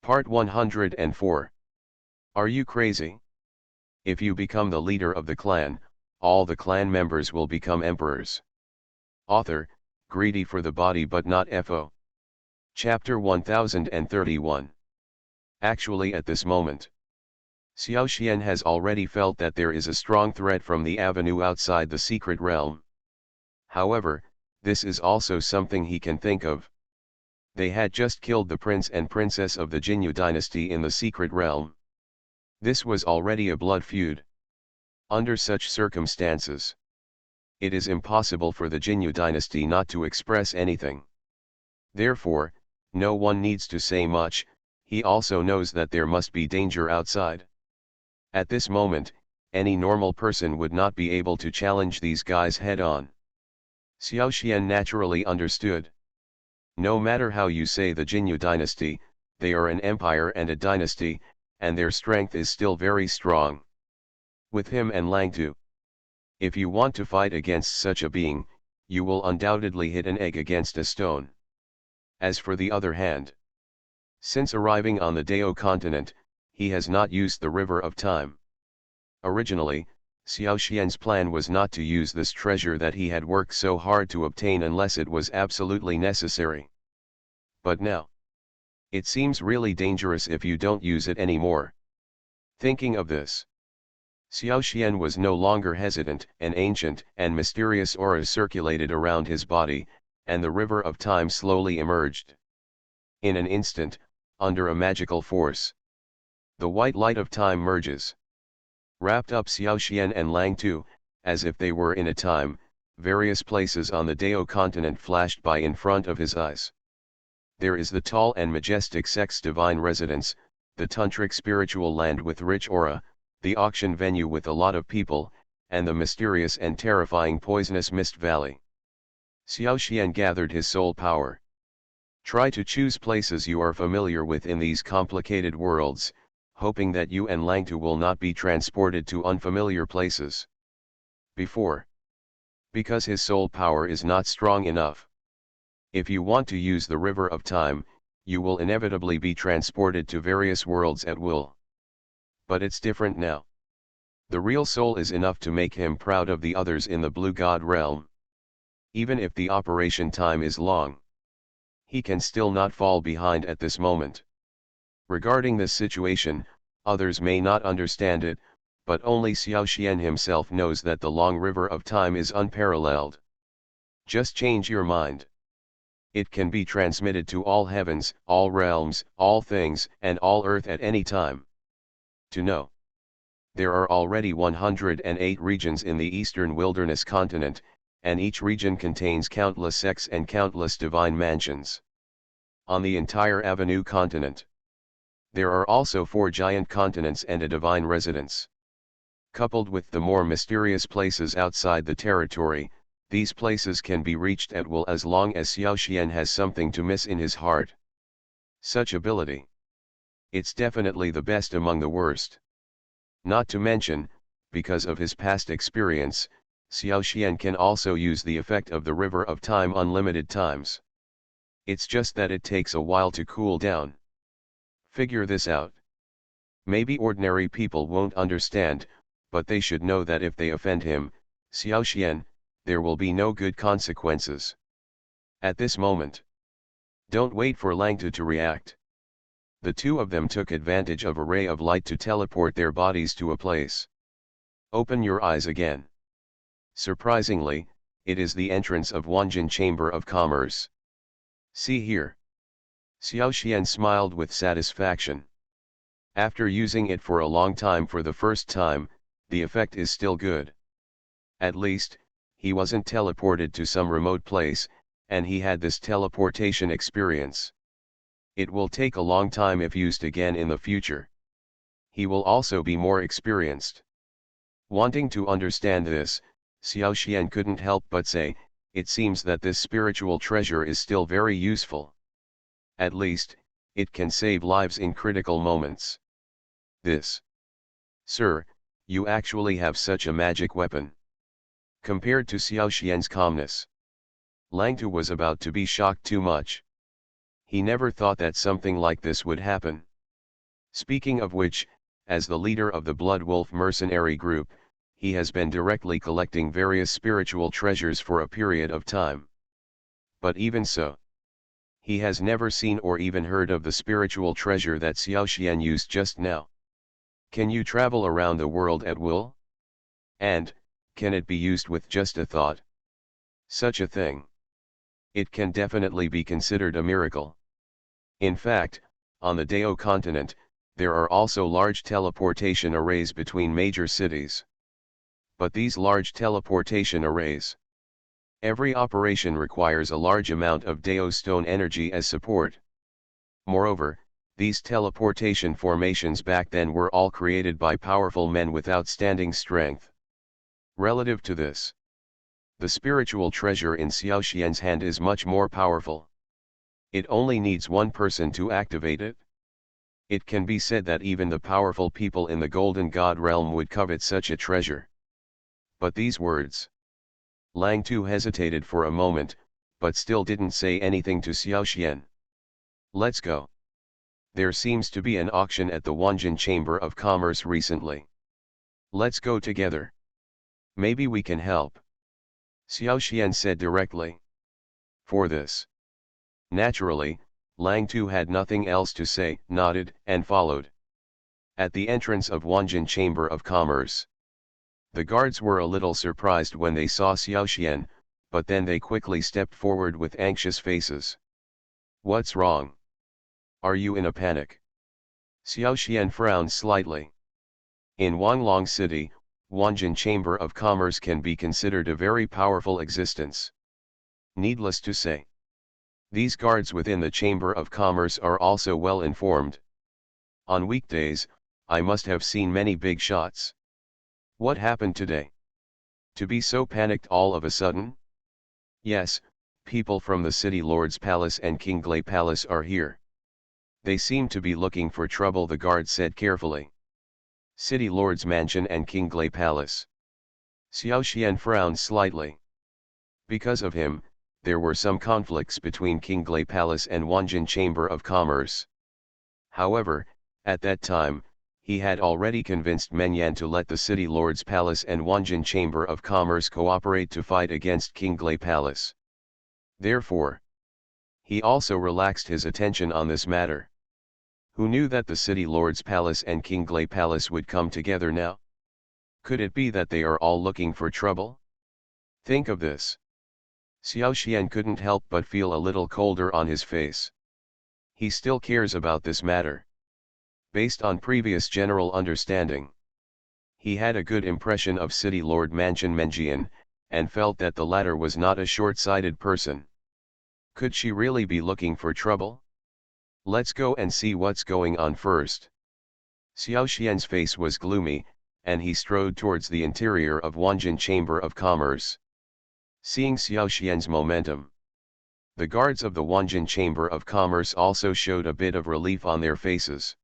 Part 104. Are you crazy? If you become the leader of the clan, all the clan members will become emperors. Author, greedy for the body but not FO. Chapter 1031. Actually at this moment, Xiao Xian has already felt that there is a strong threat from the avenue outside the secret realm. However, this is also something he can think of. They had just killed the prince and princess of the Jinyu dynasty in the secret realm. This was already a blood feud. Under such circumstances, it is impossible for the Jinyu dynasty not to express anything. Therefore, no one needs to say much, he also knows that there must be danger outside. At this moment, any normal person would not be able to challenge these guys head-on. Xiao Xian naturally understood. No matter how you say the Jinyu dynasty, they are an empire and a dynasty, and their strength is still very strong. With him and Langtu, if you want to fight against such a being, you will undoubtedly hit an egg against a stone. As for the other hand, since arriving on the Dao continent, he has not used the River of Time. Originally, Xiao Xian's plan was not to use this treasure that he had worked so hard to obtain unless it was absolutely necessary. But now, it seems really dangerous if you don't use it anymore. Thinking of this, Xiao Xian was no longer hesitant. An ancient and mysterious aura circulated around his body, and the River of Time slowly emerged. In an instant, under a magical force, the white light of time merges. Wrapped up Xiao Xian and Langtu, as if they were in a time, various places on the Dao continent flashed by in front of his eyes. There is the tall and majestic sex divine residence, the tantric spiritual land with rich aura, the auction venue with a lot of people, and the mysterious and terrifying poisonous mist valley. Xiao Xian gathered his soul power. Try to choose places you are familiar with in these complicated worlds, hoping that you and Langtu will not be transported to unfamiliar places. Because his soul power is not strong enough. If you want to use the River of Time, you will inevitably be transported to various worlds at will. But it's different now. The real soul is enough to make him proud of the others in the Blue God realm. Even if the operation time is long, he can still not fall behind at this moment. Regarding this situation, others may not understand it, but only Xiao Xian himself knows that the long River of Time is unparalleled. Just change your mind. It can be transmitted to all heavens, all realms, all things, and all earth at any time. To know. There are already 108 regions in the Eastern Wilderness continent, and each region contains countless sects and countless divine mansions. On the entire Avenue continent, there are also 4 giant continents and a divine residence. Coupled with the more mysterious places outside the territory, these places can be reached at will as long as Xiao Xian has something to miss in his heart. Such ability. It's definitely the best among the worst. Not to mention, because of his past experience, Xiao Xian can also use the effect of the River of Time unlimited times. It's just that it takes a while to cool down. Figure this out. Maybe ordinary people won't understand, but they should know that if they offend him, Xiao Xian, there will be no good consequences. At this moment, don't wait for Langtu to react. The two of them took advantage of a ray of light to teleport their bodies to a place. Open your eyes again. Surprisingly, it is the entrance of Wanjin Chamber of Commerce. See here. Xiao Xian smiled with satisfaction. After using it for a long time for the first time, the effect is still good. At least, he wasn't teleported to some remote place, and he had this teleportation experience. It will take a long time if used again in the future. He will also be more experienced. Wanting to understand this, Xiao Xian couldn't help but say, it seems that this spiritual treasure is still very useful. At least, it can save lives in critical moments. This. Sir, you actually have such a magic weapon. Compared to Xiao Xian's calmness, Langtu was about to be shocked too much. He never thought that something like this would happen. Speaking of which, as the leader of the Blood Wolf mercenary group, he has been directly collecting various spiritual treasures for a period of time. But even so, he has never seen or even heard of the spiritual treasure that Xiaoxian used just now. Can you travel around the world at will? And, can it be used with just a thought? Such a thing. It can definitely be considered a miracle. In fact, on the Dao continent, there are also large teleportation arrays between major cities. But these large teleportation arrays, every operation requires a large amount of Dao stone energy as support. Moreover, these teleportation formations back then were all created by powerful men with outstanding strength. Relative to this, the spiritual treasure in Xiaoxian's hand is much more powerful. It only needs one person to activate it. It can be said that even the powerful people in the Golden God realm would covet such a treasure. But these words. Lang Tu hesitated for a moment, but still didn't say anything to Xiaoxian. Let's go. There seems to be an auction at the Wanjin Chamber of Commerce recently. Let's go together. Maybe we can help. Xiaoxian said directly. For this. Naturally, Lang Tu had nothing else to say, nodded, and followed. At the entrance of Wanjin Chamber of Commerce, the guards were a little surprised when they saw Xiaoxian, but then they quickly stepped forward with anxious faces. What's wrong? Are you in a panic? Xiaoxian frowned slightly. In Wanglong City, Wanjin Chamber of Commerce can be considered a very powerful existence. Needless to say, these guards within the Chamber of Commerce are also well informed. On weekdays, I must have seen many big shots. What happened today? To be so panicked all of a sudden? Yes, people from the City Lord's Palace and King Glay Palace are here. They seem to be looking for trouble, the guard said carefully. City Lord's Mansion and King Glay Palace. Xiaoxian frowned slightly. Because of him, there were some conflicts between King Glay Palace and Wanjin Chamber of Commerce. However, at that time, he had already convinced Menyan to let the City Lord's Palace and Wanjin Chamber of Commerce cooperate to fight against King Glay Palace. Therefore, he also relaxed his attention on this matter. Who knew that the City Lord's Palace and King Glay Palace would come together now? Could it be that they are all looking for trouble? Think of this. Xiaoxian couldn't help but feel a little colder on his face. He still cares about this matter. Based on previous general understanding, he had a good impression of City Lord Mansion Menjian, and felt that the latter was not a short-sighted person. Could she really be looking for trouble? Let's go and see what's going on first. Xiaoxian's face was gloomy, and he strode towards the interior of Wanjin Chamber of Commerce. Seeing Xiaoxian's momentum, the guards of the Wanjin Chamber of Commerce also showed a bit of relief on their faces.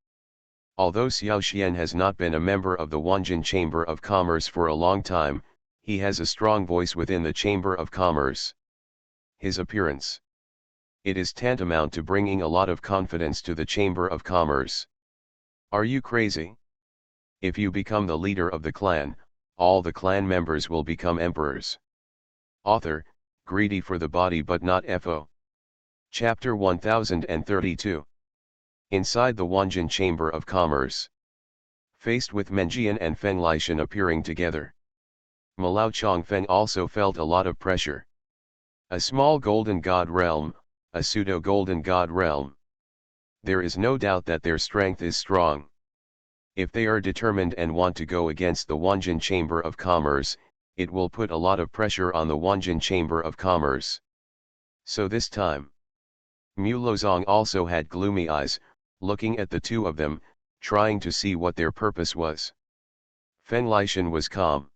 Although Xiaoxian has not been a member of the Wanjin Chamber of Commerce for a long time, he has a strong voice within the Chamber of Commerce. His appearance. It is tantamount to bringing a lot of confidence to the Chamber of Commerce. Are you crazy? If you become the leader of the clan, all the clan members will become emperors. Author, greedy for the body but not FO. Chapter 1032. Inside the Wanjin Chamber of Commerce. Faced with Menjian and Feng Lixin appearing together, Malao Chongfeng also felt a lot of pressure. A small golden god realm, a pseudo-golden god realm. There is no doubt that their strength is strong. If they are determined and want to go against the Wanjin Chamber of Commerce, it will put a lot of pressure on the Wanjin Chamber of Commerce. So this time, Mu Lozong also had gloomy eyes, looking at the two of them, trying to see what their purpose was. Feng Lixin was calm.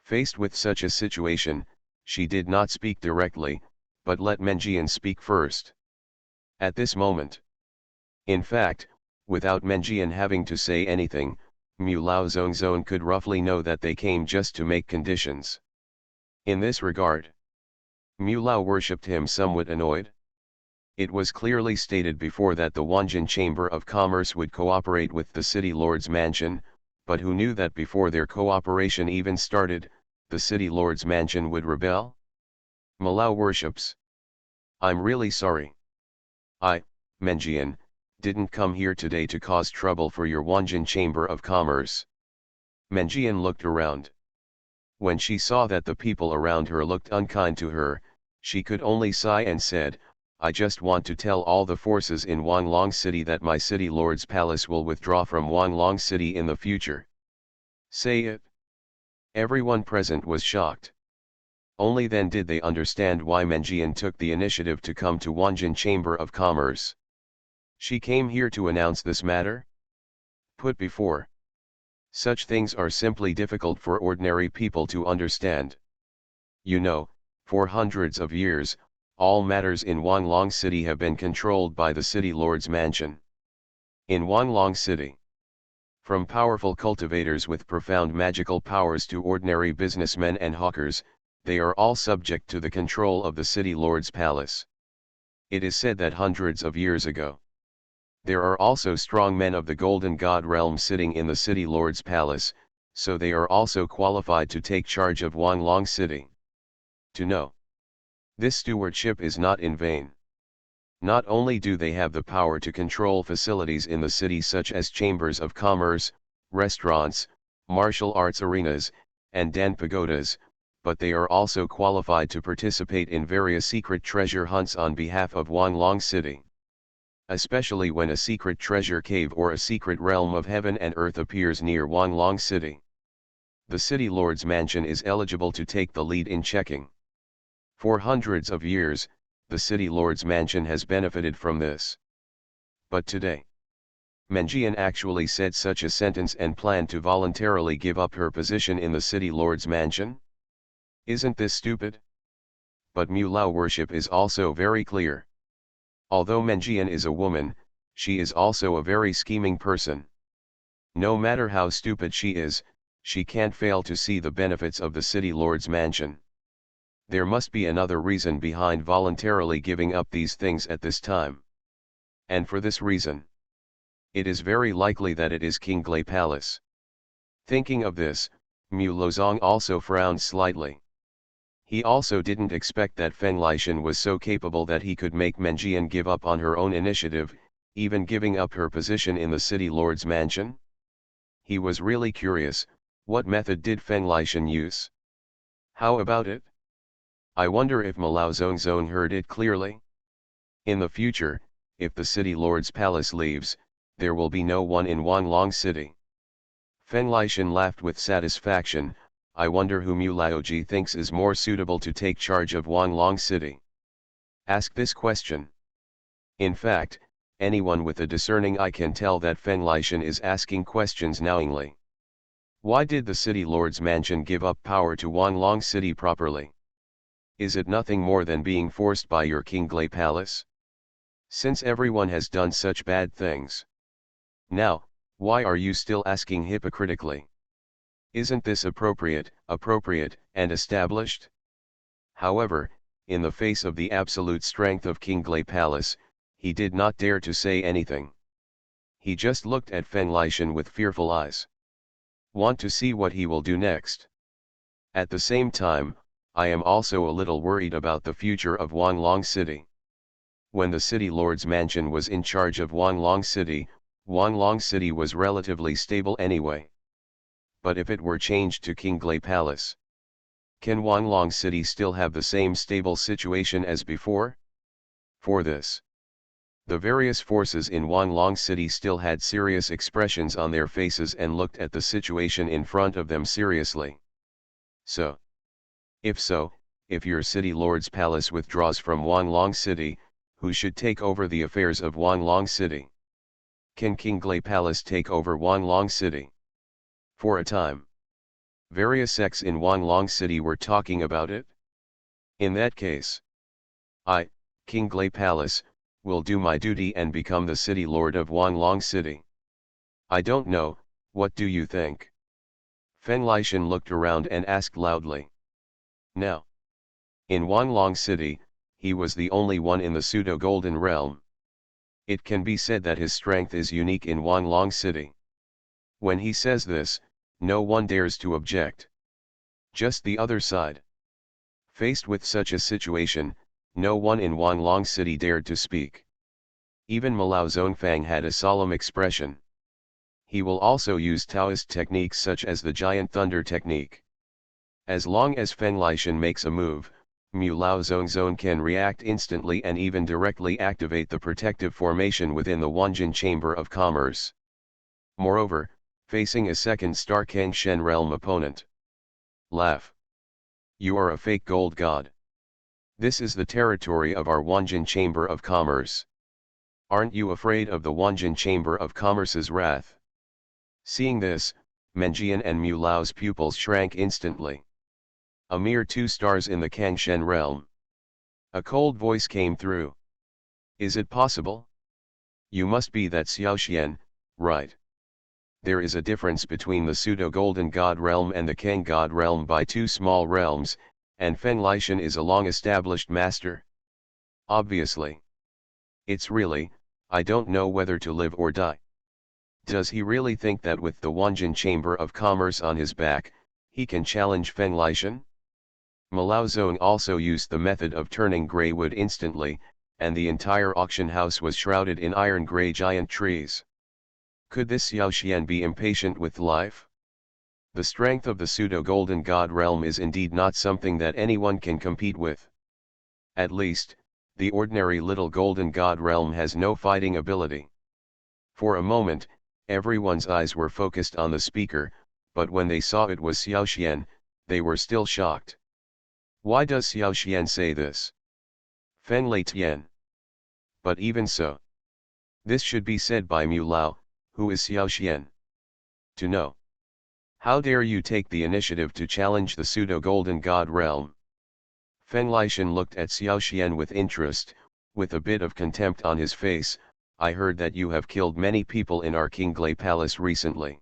Faced with such a situation, she did not speak directly, but let Menjian speak first. At this moment. In fact, without Menjian having to say anything, Mu Lao Zongzong could roughly know that they came just to make conditions. In this regard, Mu Lao worshipped him somewhat annoyed. It was clearly stated before that the Wanjin Chamber of Commerce would cooperate with the City Lord's Mansion, but who knew that before their cooperation even started, the City Lord's Mansion would rebel? Malau worships. I'm really sorry. I, Menjian, didn't come here today to cause trouble for your Wanjin Chamber of Commerce. Menjian looked around. When she saw that the people around her looked unkind to her, she could only sigh and said, I just want to tell all the forces in Wanglong City that my City Lord's Palace will withdraw from Wanglong City in the future. Say it. Everyone present was shocked. Only then did they understand why Menjian took the initiative to come to Wanjin Chamber of Commerce. She came here to announce this matter? Put before. Such things are simply difficult for ordinary people to understand. You know, for hundreds of years, all matters in Wanglong City have been controlled by the City Lord's Mansion. In Wanglong City, from powerful cultivators with profound magical powers to ordinary businessmen and hawkers, they are all subject to the control of the City Lord's Palace. It is said that hundreds of years ago, there are also strong men of the Golden God realm sitting in the City Lord's Palace, so they are also qualified to take charge of Wanglong City. To know this stewardship is not in vain. Not only do they have the power to control facilities in the city such as chambers of commerce, restaurants, martial arts arenas, and Dan pagodas, but they are also qualified to participate in various secret treasure hunts on behalf of Wanglong City. Especially when a secret treasure cave or a secret realm of heaven and earth appears near Wanglong City. The City Lord's Mansion is eligible to take the lead in checking. For hundreds of years, the City Lord's Mansion has benefited from this. But today, Menjian actually said such a sentence and planned to voluntarily give up her position in the City Lord's Mansion? Isn't this stupid? But Mulao worship is also very clear. Although Menjian is a woman, she is also a very scheming person. No matter how stupid she is, she can't fail to see the benefits of the City Lord's Mansion. There must be another reason behind voluntarily giving up these things at this time. And for this reason, it is very likely that it is King Glay Palace. Thinking of this, Mu Lozong also frowned slightly. He also didn't expect that Feng Lixin was so capable that he could make Menjian give up on her own initiative, even giving up her position in the City Lord's Mansion. He was really curious, what method did Feng Lixin use? How about it? I wonder if Malao Zongzong heard it clearly? In the future, if the City Lord's Palace leaves, there will be no one in Wanglong City. Feng Lixin laughed with satisfaction. I wonder who Mu Laoji thinks is more suitable to take charge of Wanglong City. Ask this question. In fact, anyone with a discerning eye can tell that Feng Lixin is asking questions knowingly. Why did the City Lord's Mansion give up power to Wanglong City properly? Is it nothing more than being forced by your King Glay Palace? Since everyone has done such bad things. Now, why are you still asking hypocritically? Isn't this appropriate, and established? However, in the face of the absolute strength of King Glay Palace, he did not dare to say anything. He just looked at Feng Lixin with fearful eyes. Want to see what he will do next. At the same time, I am also a little worried about the future of Wanglong City. When the City Lord's Mansion was in charge of Wanglong City was relatively stable anyway. But if it were changed to King Glay Palace, can Wanglong City still have the same stable situation as before? For this, the various forces in Wanglong City still had serious expressions on their faces and looked at the situation in front of them seriously. So, if your City Lord's Palace withdraws from Wanglong City, who should take over the affairs of Wanglong City? Can King Glay Palace take over Wanglong City? For a time, various sects in Wanglong City were talking about it. In that case, I, King Glay Palace, will do my duty and become the City Lord of Wanglong City. I don't know, what do you think? Feng Lixin looked around and asked loudly. Now, in Wanglong City, he was the only one in the pseudo-golden realm. It can be said that his strength is unique in Wanglong City. When he says this, no one dares to object. Just the other side. Faced with such a situation, no one in Wanglong City dared to speak. Even Malao Zongfang had a solemn expression. He will also use Taoist techniques such as the Giant Thunder technique. As long as Feng Lixin makes a move, Mu Lao Zongzong can react instantly and even directly activate the protective formation within the Wanjin Chamber of Commerce. Moreover, facing a second star Kang Shen realm opponent. Laugh. You are a fake gold god. This is the territory of our Wanjin Chamber of Commerce. Aren't you afraid of the Wanjin Chamber of Commerce's wrath? Seeing this, Menjian and Mu Lao's pupils shrank instantly. A mere 2 stars in the Kangshen realm. A cold voice came through. Is it possible? You must be that Xiaoxian, right? There is a difference between the pseudo-golden god realm and the Kang god realm by 2 small realms, and Feng Lixin is a long-established master. Obviously. It's really, I don't know whether to live or die. Does he really think that with the Wanjin Chamber of Commerce on his back, he can challenge Feng Lixin? Malao Zong also used the method of turning grey wood instantly, and the entire auction house was shrouded in iron-grey giant trees. Could this Xiaoxian be impatient with life? The strength of the pseudo-golden god realm is indeed not something that anyone can compete with. At least, the ordinary little golden god realm has no fighting ability. For a moment, everyone's eyes were focused on the speaker, but when they saw it was Xiaoxian, they were still shocked. Why does Xiaoxian say this? Feng Lei Tian. But even so, this should be said by Mu Lao, who is Xiaoxian. To know. How dare you take the initiative to challenge the pseudo-golden god realm? Feng Lixin looked at Xiaoxian with interest, with a bit of contempt on his face. I heard that you have killed many people in our Qinglei Palace recently.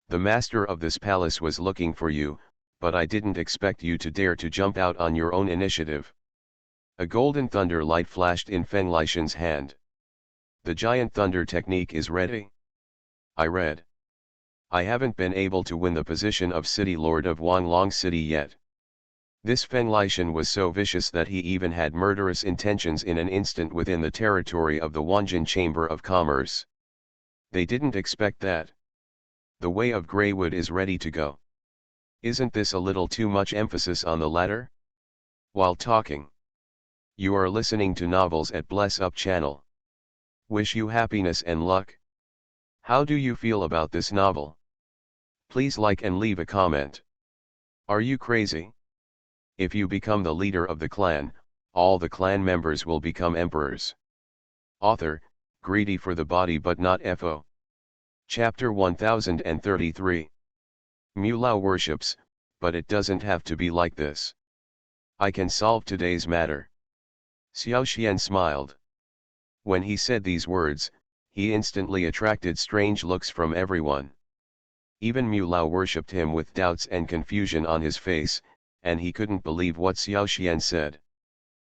The master of this palace was looking for you, but I didn't expect you to dare to jump out on your own initiative. A golden thunder light flashed in Feng Lixin's hand. The giant thunder technique is ready. I read. I haven't been able to win the position of City Lord of Wanglong City yet. This Feng Lixin was so vicious that he even had murderous intentions in an instant within the territory of the Wanjin Chamber of Commerce. They didn't expect that. The way of Greywood is ready to go. Isn't this a little too much emphasis on the latter? While talking. You are listening to novels at Bless Up channel. Wish you happiness and luck. How do you feel about this novel? Please like and leave a comment. Are you crazy? If you become the leader of the clan, all the clan members will become emperors. Author, greedy for the body but not FO. Chapter 1033. Mu Lao worships, but it doesn't have to be like this. I can solve today's matter. Xiaoxian smiled. When he said these words, he instantly attracted strange looks from everyone. Even Mu Lao worshipped him with doubts and confusion on his face, and he couldn't believe what Xiaoxian said.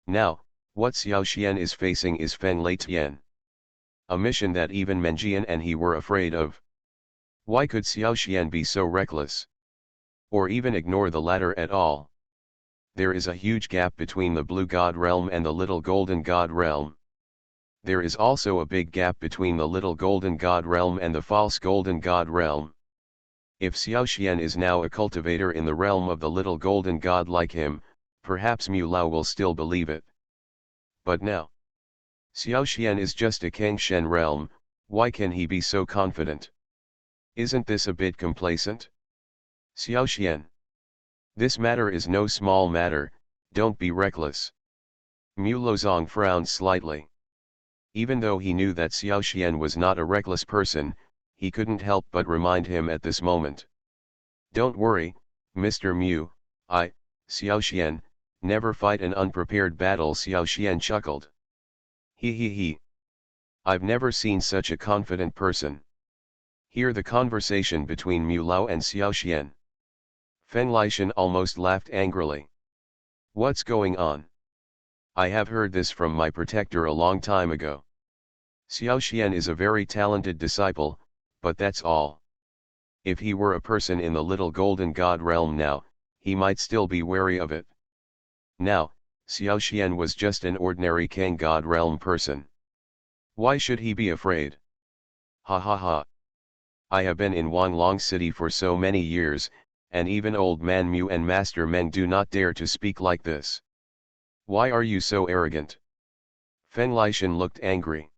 Now, what Xiaoxian is facing is Feng Lei Tian. A mission that even Menjian and he were afraid of. Why could Xiaoxian be so reckless? Or even ignore the latter at all? There is a huge gap between the blue god realm and the little golden god realm. There is also a big gap between the little golden god realm and the false golden god realm. If Xiaoxian is now a cultivator in the realm of the little golden god like him, perhaps Mu Lao will still believe it. But now, Xiaoxian is just a Kangshen realm, why can he be so confident? Isn't this a bit complacent? Xiaoxian. This matter is no small matter, don't be reckless. Mu Lozong frowned slightly. Even though he knew that Xiaoxian was not a reckless person, he couldn't help but remind him at this moment. Don't worry, Mr. Mu, Xiaoxian, never fight an unprepared battle. Xiaoxian chuckled. He. I've never seen such a confident person. Hear the conversation between Mu Lao and Xiaoxian. Feng Lixin almost laughed angrily. What's going on? I have heard this from my protector a long time ago. Xiao Xian is a very talented disciple, but that's all. If he were a person in the little golden god realm now, he might still be wary of it. Now, Xiao Xian was just an ordinary Kang god realm person. Why should he be afraid? Ha ha ha. I have been in Wanlong City for so many years, and even old man Mu and Master Meng do not dare to speak like this. Why are you so arrogant? Feng Lixin looked angry.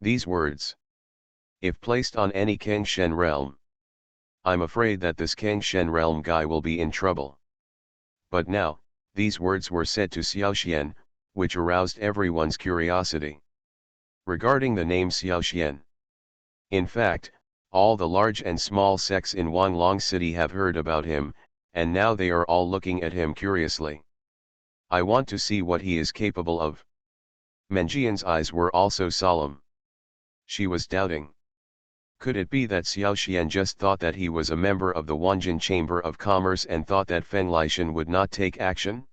These words, if placed on any Kangshen realm, I'm afraid that this Kangshen realm guy will be in trouble. But now, these words were said to Xiao Xian, which aroused everyone's curiosity. Regarding the name Xiao Xian. In fact, all the large and small sects in Wanlong City have heard about him, and now they are all looking at him curiously. I want to see what he is capable of. Menjian's eyes were also solemn. She was doubting. Could it be that Xiao Xian just thought that he was a member of the Wanjin Chamber of Commerce and thought that Feng Lixin would not take action?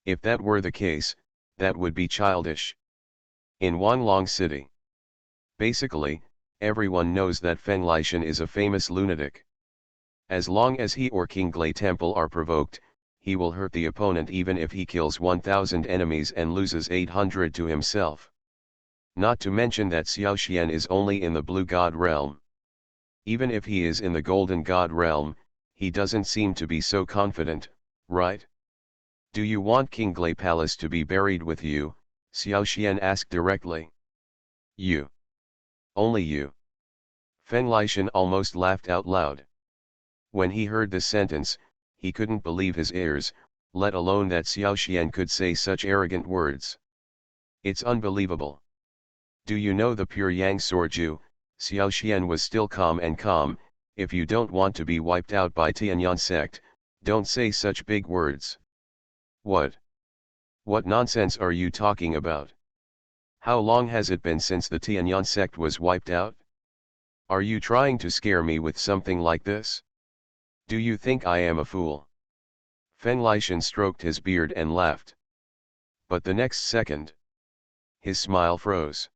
If that were the case, that would be childish. In Wanlong City, basically, everyone knows that Feng Lixin is a famous lunatic. As long as he or King Glei Temple are provoked, he will hurt the opponent even if he kills 1,000 enemies and loses 800 to himself. Not to mention that Xiao Xian is only in the blue god realm. Even if he is in the golden god realm, he doesn't seem to be so confident, right? Do you want King Glei Palace to be buried with you? Xiao Xian asked directly. You. Only you. Feng Lixin almost laughed out loud. When he heard this sentence, he couldn't believe his ears, let alone that Xiao Xian could say such arrogant words. It's unbelievable. Do you know the pure Yang Sorju? Xiao Xian was still calm, if you don't want to be wiped out by Tianyan sect, don't say such big words. What? What nonsense are you talking about? How long has it been since the Tianyan sect was wiped out? Are you trying to scare me with something like this? Do you think I am a fool? Feng Lixin stroked his beard and laughed. But the next second, his smile froze.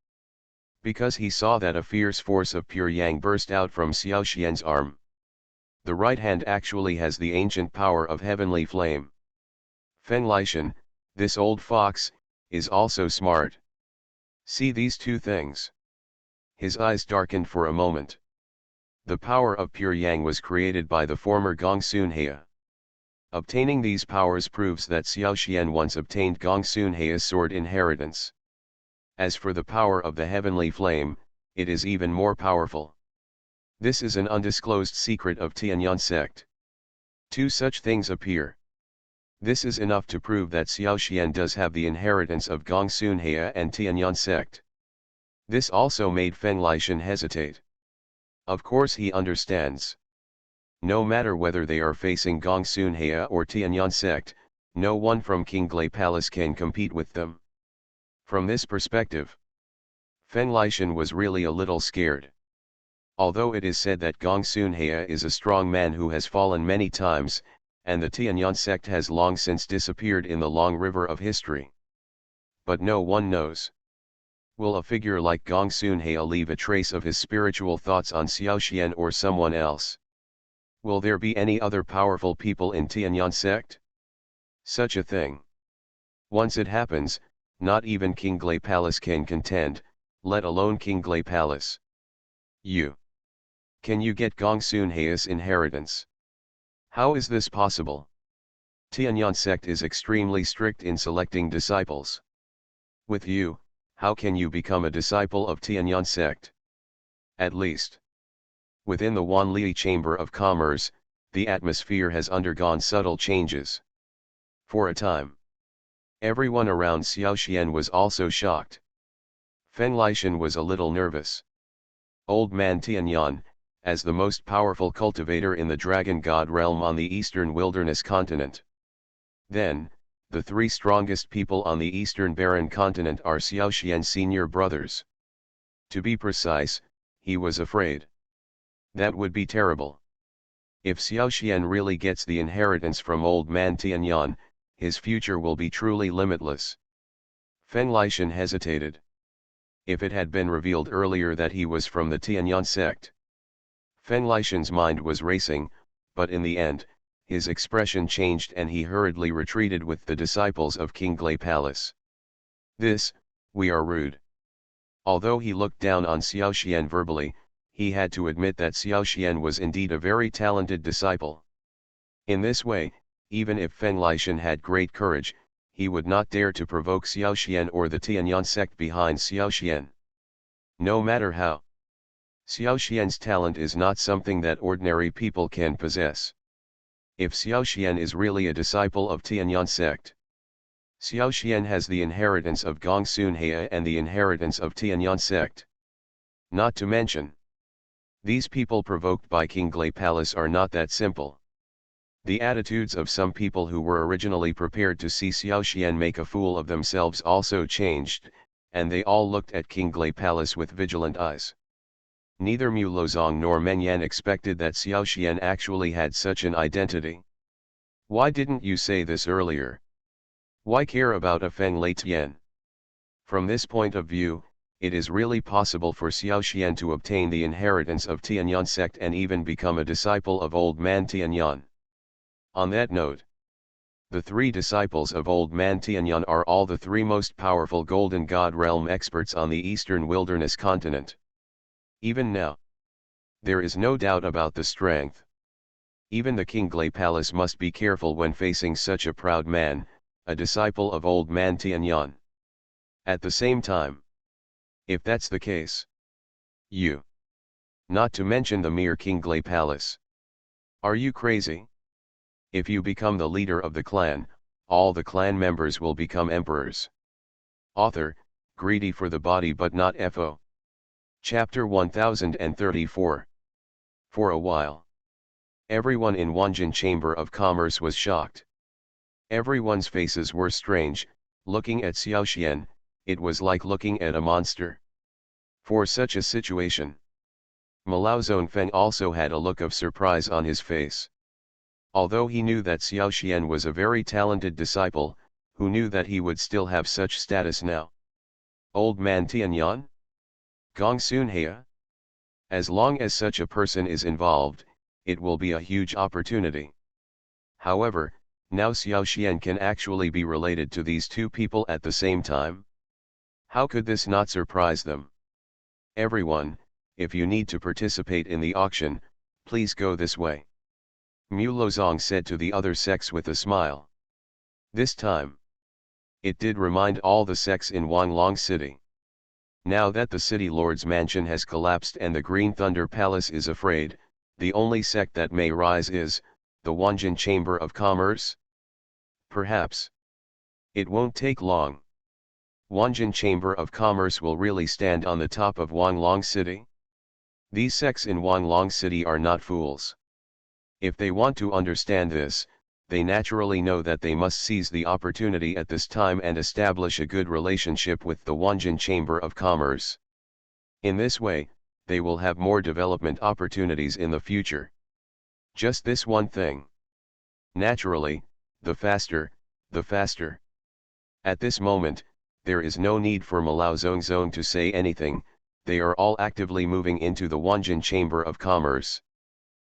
Because he saw that a fierce force of pure yang burst out from Xiao Xian's arm. The right hand actually has the ancient power of heavenly flame. Feng Lixin, this old fox, is also smart. See these two things. His eyes darkened for a moment. The power of pure yang was created by the former Gongsun Heya. Obtaining these powers proves that Xiao Xian once obtained Gongsun Heya's sword inheritance. As for the power of the heavenly flame, it is even more powerful. This is an undisclosed secret of Tianyan sect. Two such things appear. This is enough to prove that Xiao Xian does have the inheritance of Gongsun Heya and Tianyan sect. This also made Feng Lixin hesitate. Of course he understands. No matter whether they are facing Gongsun Heya or Tianyan sect, no one from King Glei Palace can compete with them. From this perspective, Feng Lixin was really a little scared. Although it is said that Gongsun Heya is a strong man who has fallen many times, and the Tianyan sect has long since disappeared in the long river of history. But no one knows. Will a figure like Gongsun Heya leave a trace of his spiritual thoughts on Xiao Xian or someone else? Will there be any other powerful people in Tianyan sect? Such a thing. Once it happens, not even King Glei Palace can contend, let alone King Glei Palace. Can you get Gongsun Heya's inheritance? How is this possible? Tianyan sect is extremely strict in selecting disciples. With you, how can you become a disciple of Tianyan sect? At least, within the Wanli Chamber of Commerce, the atmosphere has undergone subtle changes. For a time, everyone around Xiao Xian was also shocked. Feng Lixin was a little nervous. Old man Tianyan, as the most powerful cultivator in the dragon god realm on the eastern wilderness continent. Then, the three strongest people on the eastern barren continent are Xiao Xian's senior brothers. To be precise, he was afraid. That would be terrible. If Xiao Xian really gets the inheritance from old man Tianyan, his future will be truly limitless. Feng Lixin hesitated. If it had been revealed earlier that he was from the Tianyang sect. Feng Lixin's mind was racing, but in the end, his expression changed and he hurriedly retreated with the disciples of King Glay Palace. We are rude. Although he looked down on Xiao Xian verbally, he had to admit that Xiao Xian was indeed a very talented disciple. In this way, even if Feng Lixin had great courage, he would not dare to provoke Xiao Xian or the Tianyang sect behind Xiao Xian. No matter how. Xiao Xian's talent is not something that ordinary people can possess. If Xiao Xian is really a disciple of Tianyang sect, Xiao Xian has the inheritance of Gongsun Heya and the inheritance of Tianyang sect. Not to mention, these people provoked by King Glay Palace are not that simple. The attitudes of some people who were originally prepared to see Xiao Xian make a fool of themselves also changed, and they all looked at King Glay Palace with vigilant eyes. Neither Mu Lozong nor Meng Yan expected that Xiao Xian actually had such an identity. Why didn't you say this earlier? Why care about a Feng Lei Tian? From this point of view, it is really possible for Xiao Xian to obtain the inheritance of Tianyang sect and even become a disciple of Old Man Tianyang. On that note, the three disciples of Old Man Tianyang are all the three most powerful Golden God realm experts on the Eastern Wilderness continent. Even now, there is no doubt about the strength. Even the King Glay Palace must be careful when facing such a proud man, a disciple of Old Man Tianyang. At the same time, if that's the case, not to mention the mere King Glay Palace. Are you crazy? If you become the leader of the clan, all the clan members will become emperors. Author, greedy for the body but not FO. Chapter 1034. For a while, everyone in Wanjin Chamber of Commerce was shocked. Everyone's faces were strange. Looking at Xiao Xian, it was like looking at a monster. For such a situation, Malao Zongfeng also had a look of surprise on his face. Although he knew that Xiao Xian was a very talented disciple, who knew that he would still have such status now? Old Man Tianyang? Gongsun Heya? As long as such a person is involved, it will be a huge opportunity. However, now Xiao Xian can actually be related to these two people at the same time. How could this not surprise them? Everyone, if you need to participate in the auction, please go this way. Mu Lozong said to the other sects with a smile. This time, it did remind all the sects in Wanglong City. Now that the city lord's mansion has collapsed and the Green Thunder Palace is afraid, the only sect that may rise is the Wanjin Chamber of Commerce. Perhaps it won't take long. Wanjin Chamber of Commerce will really stand on the top of Wanglong City. These sects in Wanglong City are not fools. If they want to understand this, they naturally know that they must seize the opportunity at this time and establish a good relationship with the Wanjin Chamber of Commerce. In this way, they will have more development opportunities in the future. Just this one thing. Naturally, the faster, the faster. At this moment, there is no need for Malao Zongzong to say anything, they are all actively moving into the Wanjin Chamber of Commerce.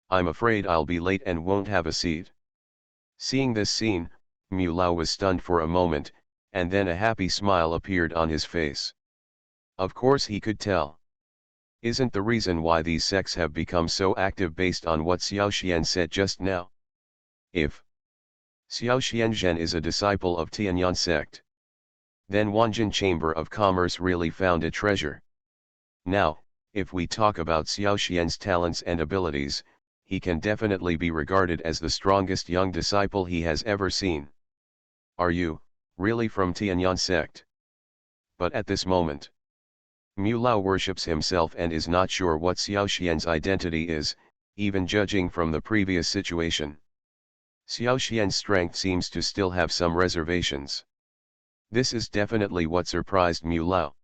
I'm afraid I'll be late and won't have a seat. Seeing this scene, Mu Lao was stunned for a moment, and then a happy smile appeared on his face. Of course he could tell. Isn't the reason why these sects have become so active based on what Xiao Xian said just now? If Xiao Xianzhen is a disciple of Tianyang sect, then Wanjin Chamber of Commerce really found a treasure. Now, if we talk about Xiao Xian's talents and abilities, he can definitely be regarded as the strongest young disciple he has ever seen. Are you, really from Tianyang sect? But at this moment, Mu Lao worships himself and is not sure what Xiao Xian's identity is, even judging from the previous situation. Xiao Xian's strength seems to still have some reservations. This is definitely what surprised Mu Lao.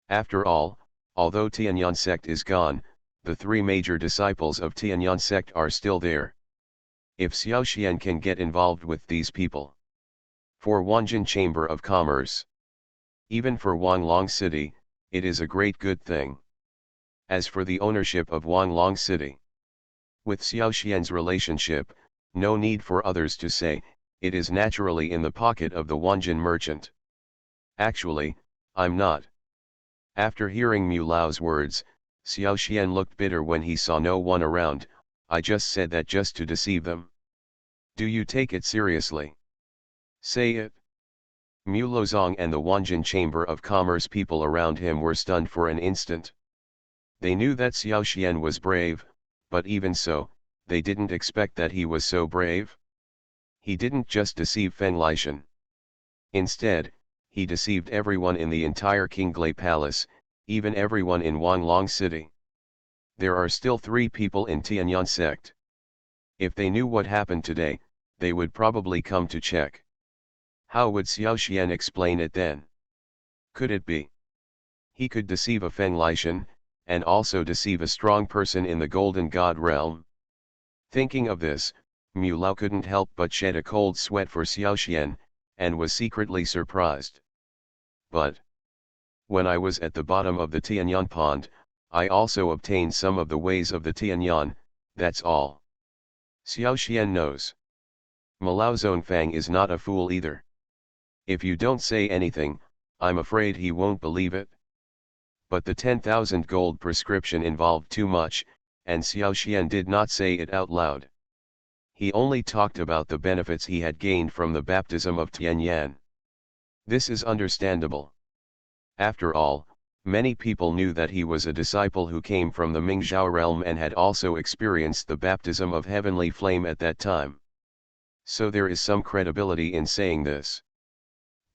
After all, although Tianyang sect is gone, the three major disciples of Tianyang sect are still there. If Xiao Xian can get involved with these people for Wanjin Chamber of Commerce, Even for Wanglong City, it is a great good thing. As for the ownership of Wanglong City, with Xiao Xian's relationship, no need for others to say, it is naturally in the pocket of the Wanjin merchant. Actually, I'm not. After hearing Mu Lao's words, Xiao Xian looked bitter when he saw no one around. I just said that just to deceive them. Do you take it seriously? Say it. Mu Lozong and the Wanjin Chamber of Commerce people around him were stunned for an instant. They knew that Xiao Xian was brave, but even so, they didn't expect that he was so brave. He didn't just deceive Feng Lishan. Instead, he deceived everyone in the entire Qinglei Palace, even everyone in Wanglong City. There are still 3 people in Tianyan sect. If they knew what happened today, they would probably come to check. How would Xiao Xian explain it then? Could it be he could deceive a Feng Lishan, and also deceive a strong person in the Golden God realm? Thinking of this, Mu Lao couldn't help but shed a cold sweat for Xiao Xian, and was secretly surprised. But when I was at the bottom of the Tianyan pond, I also obtained some of the ways of the Tianyan, that's all. Xiao Xian knows. Malao Zonfang is not a fool either. If you don't say anything, I'm afraid he won't believe it. But the 10,000 gold prescription involved too much, and Xiao Xian did not say it out loud. He only talked about the benefits he had gained from the baptism of Tianyan. This is understandable. After all, many people knew that he was a disciple who came from the Mingzhou realm and had also experienced the baptism of heavenly flame at that time. So there is some credibility in saying this.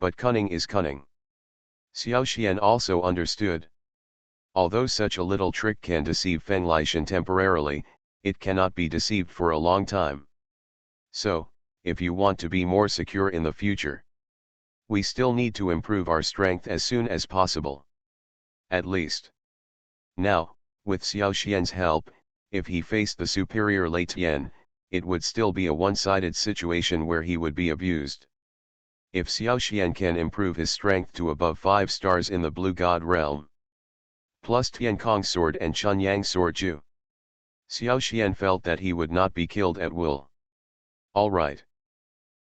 But cunning is cunning. Xiao Xian also understood. Although such a little trick can deceive Feng Lishan temporarily, it cannot be deceived for a long time. So, if you want to be more secure in the future, we still need to improve our strength as soon as possible. At least. Now, with Xiao Xian's help, if he faced the superior Lei Tian, it would still be a one-sided situation where he would be abused. If Xiao Xian can improve his strength to above 5 stars in the Blue God realm, plus Tiankong sword and Chunyang sword Ju, Xiao Xian felt that he would not be killed at will. Alright.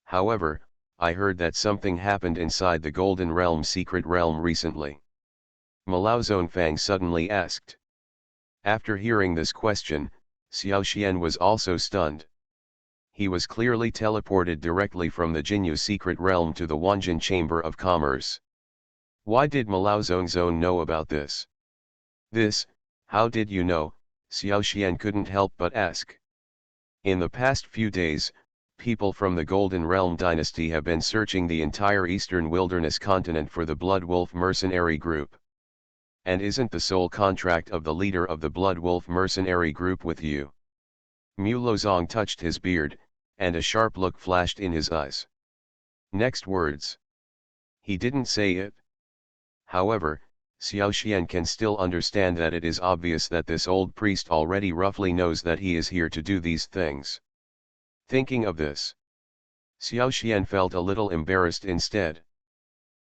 However, I heard that something happened inside the Golden Realm secret realm recently. Malao Zonfang suddenly asked. After hearing this question, Xiao Xian was also stunned. He was clearly teleported directly from the Jinyu secret realm to the Wanjin Chamber of Commerce. Why did Malao Zonzon know about this? How did you know? Xiao Xian couldn't help but ask. In the past few days, people from the Golden Realm dynasty have been searching the entire eastern wilderness continent for the Blood Wolf mercenary group. And isn't the sole contract of the leader of the Blood Wolf mercenary group with you? Mu Lozong touched his beard, and a sharp look flashed in his eyes. Next words. He didn't say it. However, Xiao Xian can still understand that it is obvious that this old priest already roughly knows that he is here to do these things. Thinking of this, Xiao Xian felt a little embarrassed instead.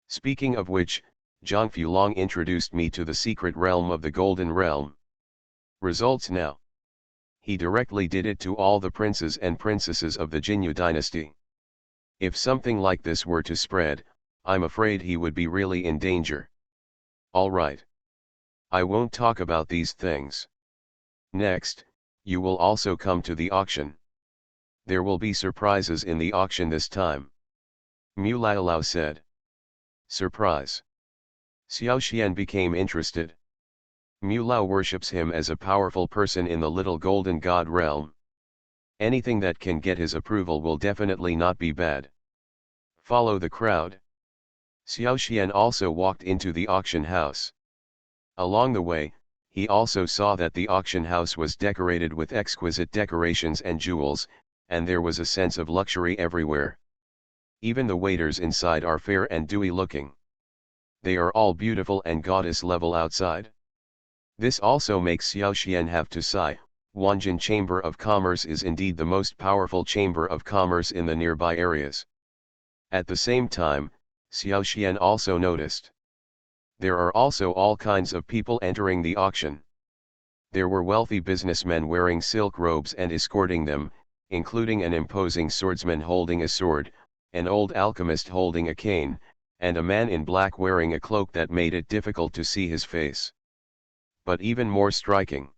Speaking of which, Zhang Fulong introduced me to the secret realm of the Golden Realm. Results now. He directly did it to all the princes and princesses of the Jinyu dynasty. If something like this were to spread, I'm afraid he would be really in danger. Alright. I won't talk about these things. Next, you will also come to the auction. There will be surprises in the auction this time. Mu Lao said. Surprise. Xiao Xian became interested. Mu Lao worships him as a powerful person in the little Golden God realm. Anything that can get his approval will definitely not be bad. Follow the crowd. Xiao Xian also walked into the auction house. Along the way, he also saw that the auction house was decorated with exquisite decorations and jewels, and there was a sense of luxury everywhere. Even the waiters inside are fair and dewy looking. They are all beautiful and goddess level outside. This also makes Xiao Xian have to sigh. Wanjin Chamber of Commerce is indeed the most powerful chamber of commerce in the nearby areas. At the same time, Xiao Xian also noticed. There are also all kinds of people entering the auction. There were wealthy businessmen wearing silk robes and escorting them, including an imposing swordsman holding a sword, an old alchemist holding a cane, and a man in black wearing a cloak that made it difficult to see his face. But even more striking,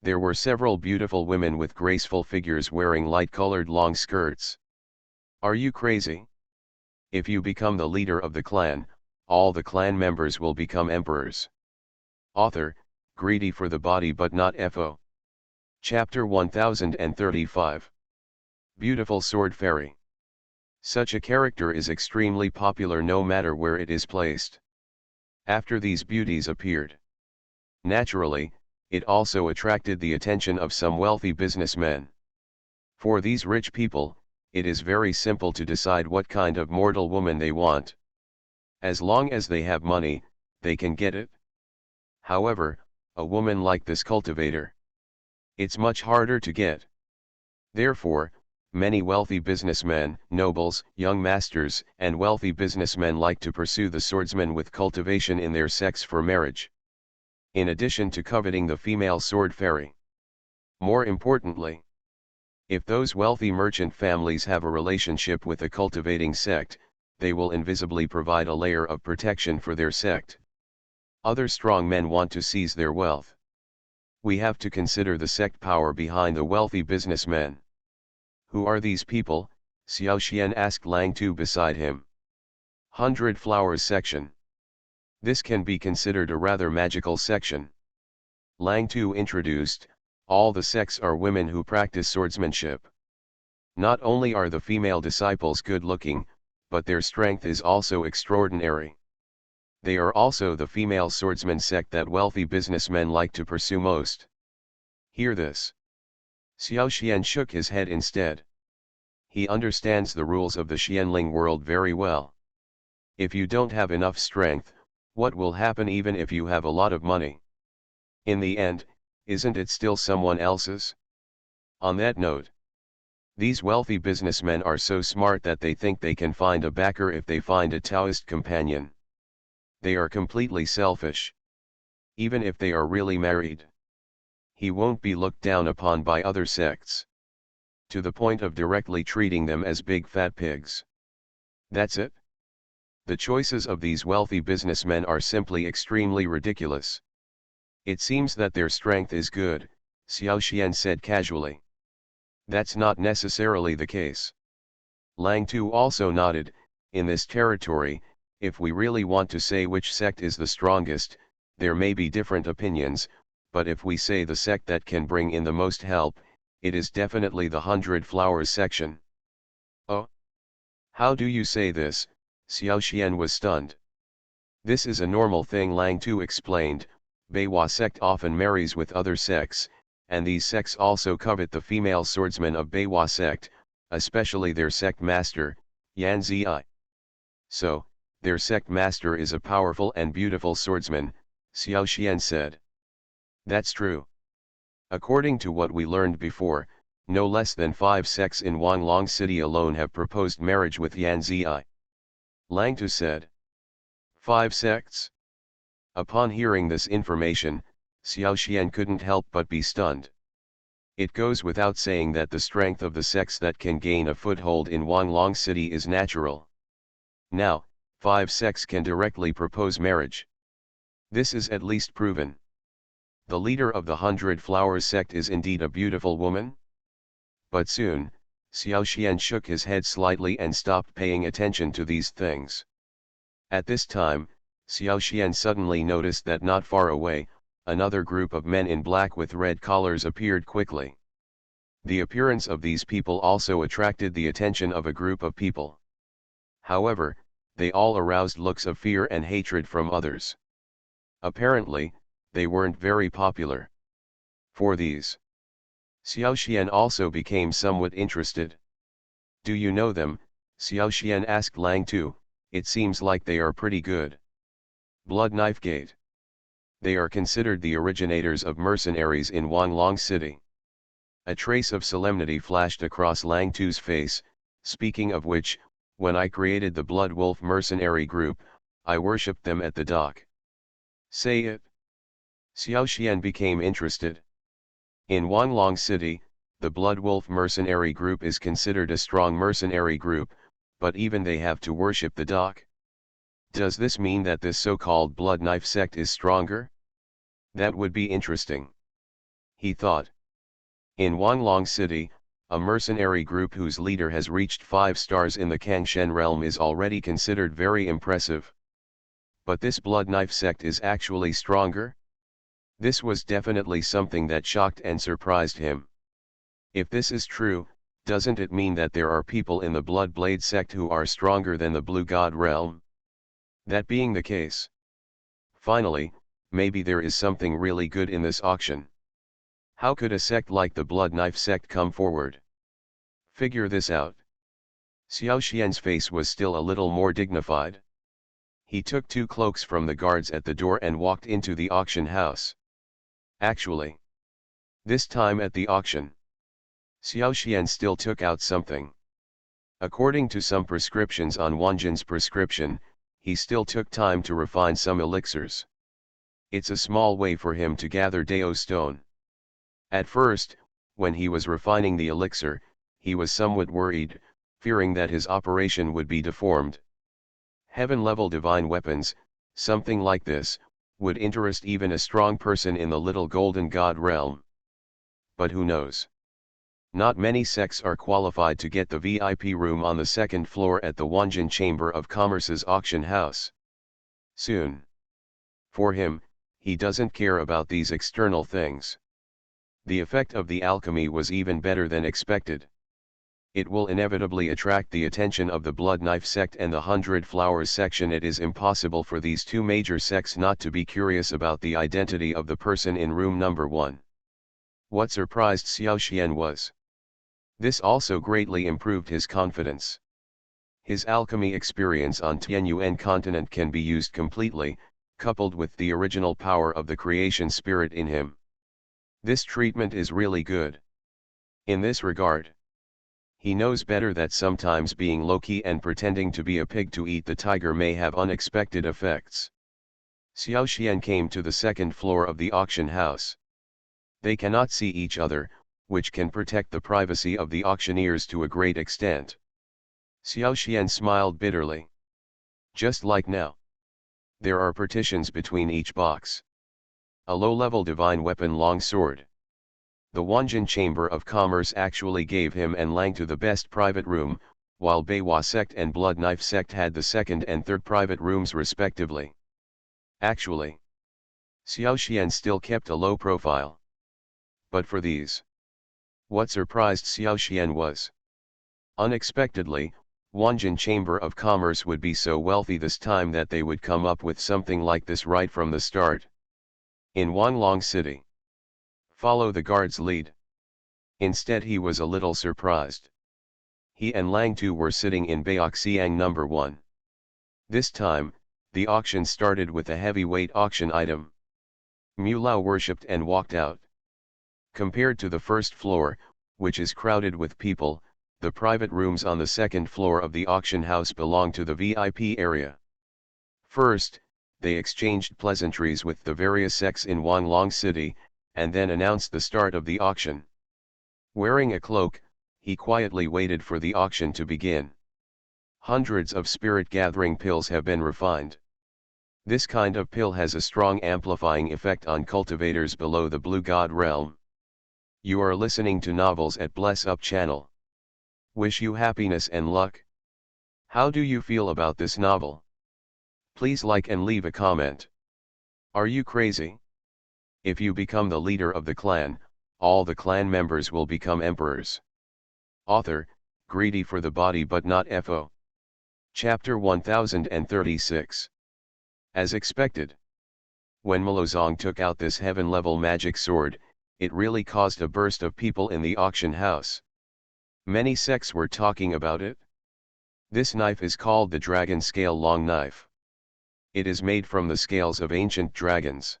there were several beautiful women with graceful figures wearing light-colored long skirts. Are you crazy? If you become the leader of the clan, all the clan members will become emperors. Author, greedy for the body but not FO. Chapter 1035. Beautiful Sword Fairy. Such a character is extremely popular no matter where it is placed. After these beauties appeared, naturally, it also attracted the attention of some wealthy businessmen. For these rich people, it is very simple to decide what kind of mortal woman they want. As long as they have money, they can get it. However, a woman like this cultivator, it's much harder to get. Therefore, many wealthy businessmen, nobles, young masters, and wealthy businessmen like to pursue the swordsman with cultivation in their sex for marriage, in addition to coveting the female sword fairy. More importantly, if those wealthy merchant families have a relationship with a cultivating sect, they will invisibly provide a layer of protection for their sect. Other strong men want to seize their wealth. We have to consider the sect power behind the wealthy businessmen. Who are these people? Xiao Xian asked Lang Tu beside him. 100 Flowers section. This can be considered a rather magical section. Lang Tu introduced, all the sects are women who practice swordsmanship. Not only are the female disciples good-looking, but their strength is also extraordinary. They are also the female swordsman sect that wealthy businessmen like to pursue most. Hear this. Xiao Xian shook his head instead. He understands the rules of the Xianling world very well. If you don't have enough strength, what will happen even if you have a lot of money? In the end, isn't it still someone else's? On that note, these wealthy businessmen are so smart that they think they can find a backer if they find a Taoist companion. They are completely selfish. Even if they are really married, he won't be looked down upon by other sects, to the point of directly treating them as big fat pigs. That's it. The choices of these wealthy businessmen are simply extremely ridiculous. It seems that their strength is good, Xiao Xian said casually. That's not necessarily the case. Lang Tu also nodded. In this territory, if we really want to say which sect is the strongest, there may be different opinions, but if we say the sect that can bring in the most help, it is definitely the 100 Flowers section. Oh? How do you say this? Xiao Xian was stunned. This is a normal thing, Lang Tu explained. Beiwa sect often marries with other sects, and these sects also covet the female swordsmen of Beiwa sect, especially their sect master, Yan Zi. So, their sect master is a powerful and beautiful swordsman, Xiao Xian said. That's true. According to what we learned before, no less than 5 sects in Wanglong City alone have proposed marriage with Yan Zi. Lang Tu said. 5 sects? Upon hearing this information, Xiao Xian couldn't help but be stunned. It goes without saying that the strength of the sects that can gain a foothold in Wanglong City is natural. Now, 5 sects can directly propose marriage. This is at least proven. The leader of the 100 Flowers sect is indeed a beautiful woman? But soon, Xiao Xian shook his head slightly and stopped paying attention to these things. At this time, Xiao Xian suddenly noticed that not far away, another group of men in black with red collars appeared quickly. The appearance of these people also attracted the attention of a group of people. However, they all aroused looks of fear and hatred from others. Apparently, they weren't very popular. For these, Xiao Xian also became somewhat interested. Do you know them? Xiao Xian asked Lang Tu. It seems like they are pretty good. Blood Knife Gate. They are considered the originators of mercenaries in Wanglong City. A trace of solemnity flashed across Lang Tu's face, speaking of which, when I created the Blood Wolf mercenary group, I worshipped them at the dock. Say it. Xiao Xian became interested. In Wanlong City, the Blood Wolf mercenary group is considered a strong mercenary group, but even they have to worship the doc. Does this mean that this so-called Blood Knife sect is stronger? That would be interesting, he thought. In Wanlong City, a mercenary group whose leader has reached 5 stars in the Kangshen realm is already considered very impressive. But this Blood Knife sect is actually stronger? This was definitely something that shocked and surprised him. If this is true, doesn't it mean that there are people in the Blood Blade sect who are stronger than the Blue God realm? That being the case, finally, maybe there is something really good in this auction. How could a sect like the Blood Knife sect come forward? Figure this out. Xiao Xian's face was still a little more dignified. He took 2 cloaks from the guards at the door and walked into the auction house. Actually, this time at the auction, Xiao Xian still took out something. According to some prescriptions on Wanjin's prescription, he still took time to refine some elixirs. It's a small way for him to gather Dao stone. At first, when he was refining the elixir, he was somewhat worried, fearing that his operation would be deformed. Heaven-level divine weapons, something like this, would interest even a strong person in the little golden god realm. But who knows? Not many sects are qualified to get the VIP room on the 2nd floor at the Wanjin Chamber of Commerce's auction house. Soon. For him, he doesn't care about these external things. The effect of the alchemy was even better than expected. It will inevitably attract the attention of the Blood Knife sect and the 100 Flowers section. It is impossible for these 2 major sects not to be curious about the identity of the person in room number 1. What surprised Xiao Xian was. This also greatly improved his confidence. His alchemy experience on Tianyuan continent can be used completely, coupled with the original power of the creation spirit in him. This treatment is really good. In this regard, he knows better that sometimes being low-key and pretending to be a pig to eat the tiger may have unexpected effects. Xiao Xian came to the 2nd floor of the auction house. They cannot see each other, which can protect the privacy of the auctioneers to a great extent. Xiao Xian smiled bitterly. Just like now. There are partitions between each box. A low-level divine weapon long sword. The Wanjin Chamber of Commerce actually gave him and Lang to the best private room, while Beiwa sect and Blood Knife sect had the 2nd and 3rd private rooms respectively. Actually, Xiao Xian still kept a low profile. But for these, what surprised Xiao Xian was, unexpectedly, Wanjin Chamber of Commerce would be so wealthy this time that they would come up with something like this right from the start. In Wanlong City. Follow the guard's lead. Instead he was a little surprised. He and Lang Tu were sitting in Baoxiang number 1. This time, the auction started with a heavyweight auction item. Mu Lao worshipped and walked out. Compared to the 1st floor, which is crowded with people, the private rooms on the 2nd floor of the auction house belong to the VIP area. First, they exchanged pleasantries with the various sects in Wanlong City, and then announced the start of the auction. Wearing a cloak, he quietly waited for the auction to begin. Hundreds of spirit-gathering pills have been refined. This kind of pill has a strong amplifying effect on cultivators below the Blue God realm. You are listening to Novels at Bless Up channel. Wish you happiness and luck. How do you feel about this novel? Please like and leave a comment. Are you crazy? If you become the leader of the clan, all the clan members will become emperors. Author, greedy for the body but not FO. Chapter 1036. As expected. When Malozong took out this heaven-level magic sword, it really caused a burst of people in the auction house. Many sects were talking about it. This knife is called the Dragon Scale Long Knife. It is made from the scales of ancient dragons.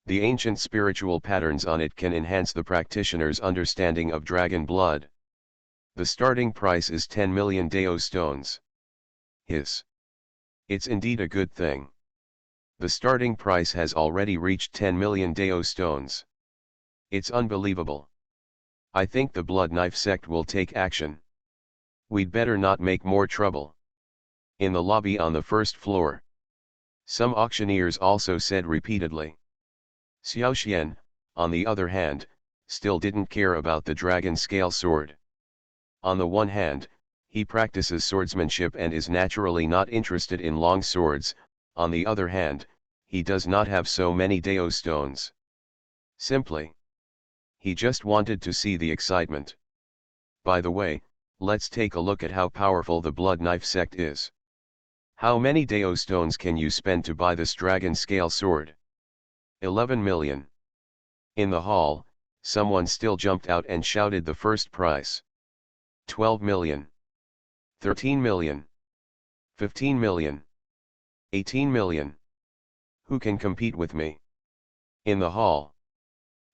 The ancient spiritual patterns on it can enhance the practitioner's understanding of dragon blood. The starting price is 10 million Dao stones. It's indeed a good thing. The starting price has already reached 10 million Deo stones. It's unbelievable. I think the Blood Knife sect will take action. We'd better not make more trouble. In the lobby on the first floor, some auctioneers also said repeatedly. Xiaoxian, on the other hand, still didn't care about the dragon scale sword. On the one hand, he practices swordsmanship and is naturally not interested in long swords, on the other hand, he does not have so many Deo stones. Simply, he just wanted to see the excitement. By the way, let's take a look at how powerful the Blood Knife sect is. How many Deo stones can you spend to buy this dragon scale sword? 11 million. In the hall, someone still jumped out and shouted the first price. 12 million. 13 million. 15 million. 18 million. Who can compete with me? In the hall,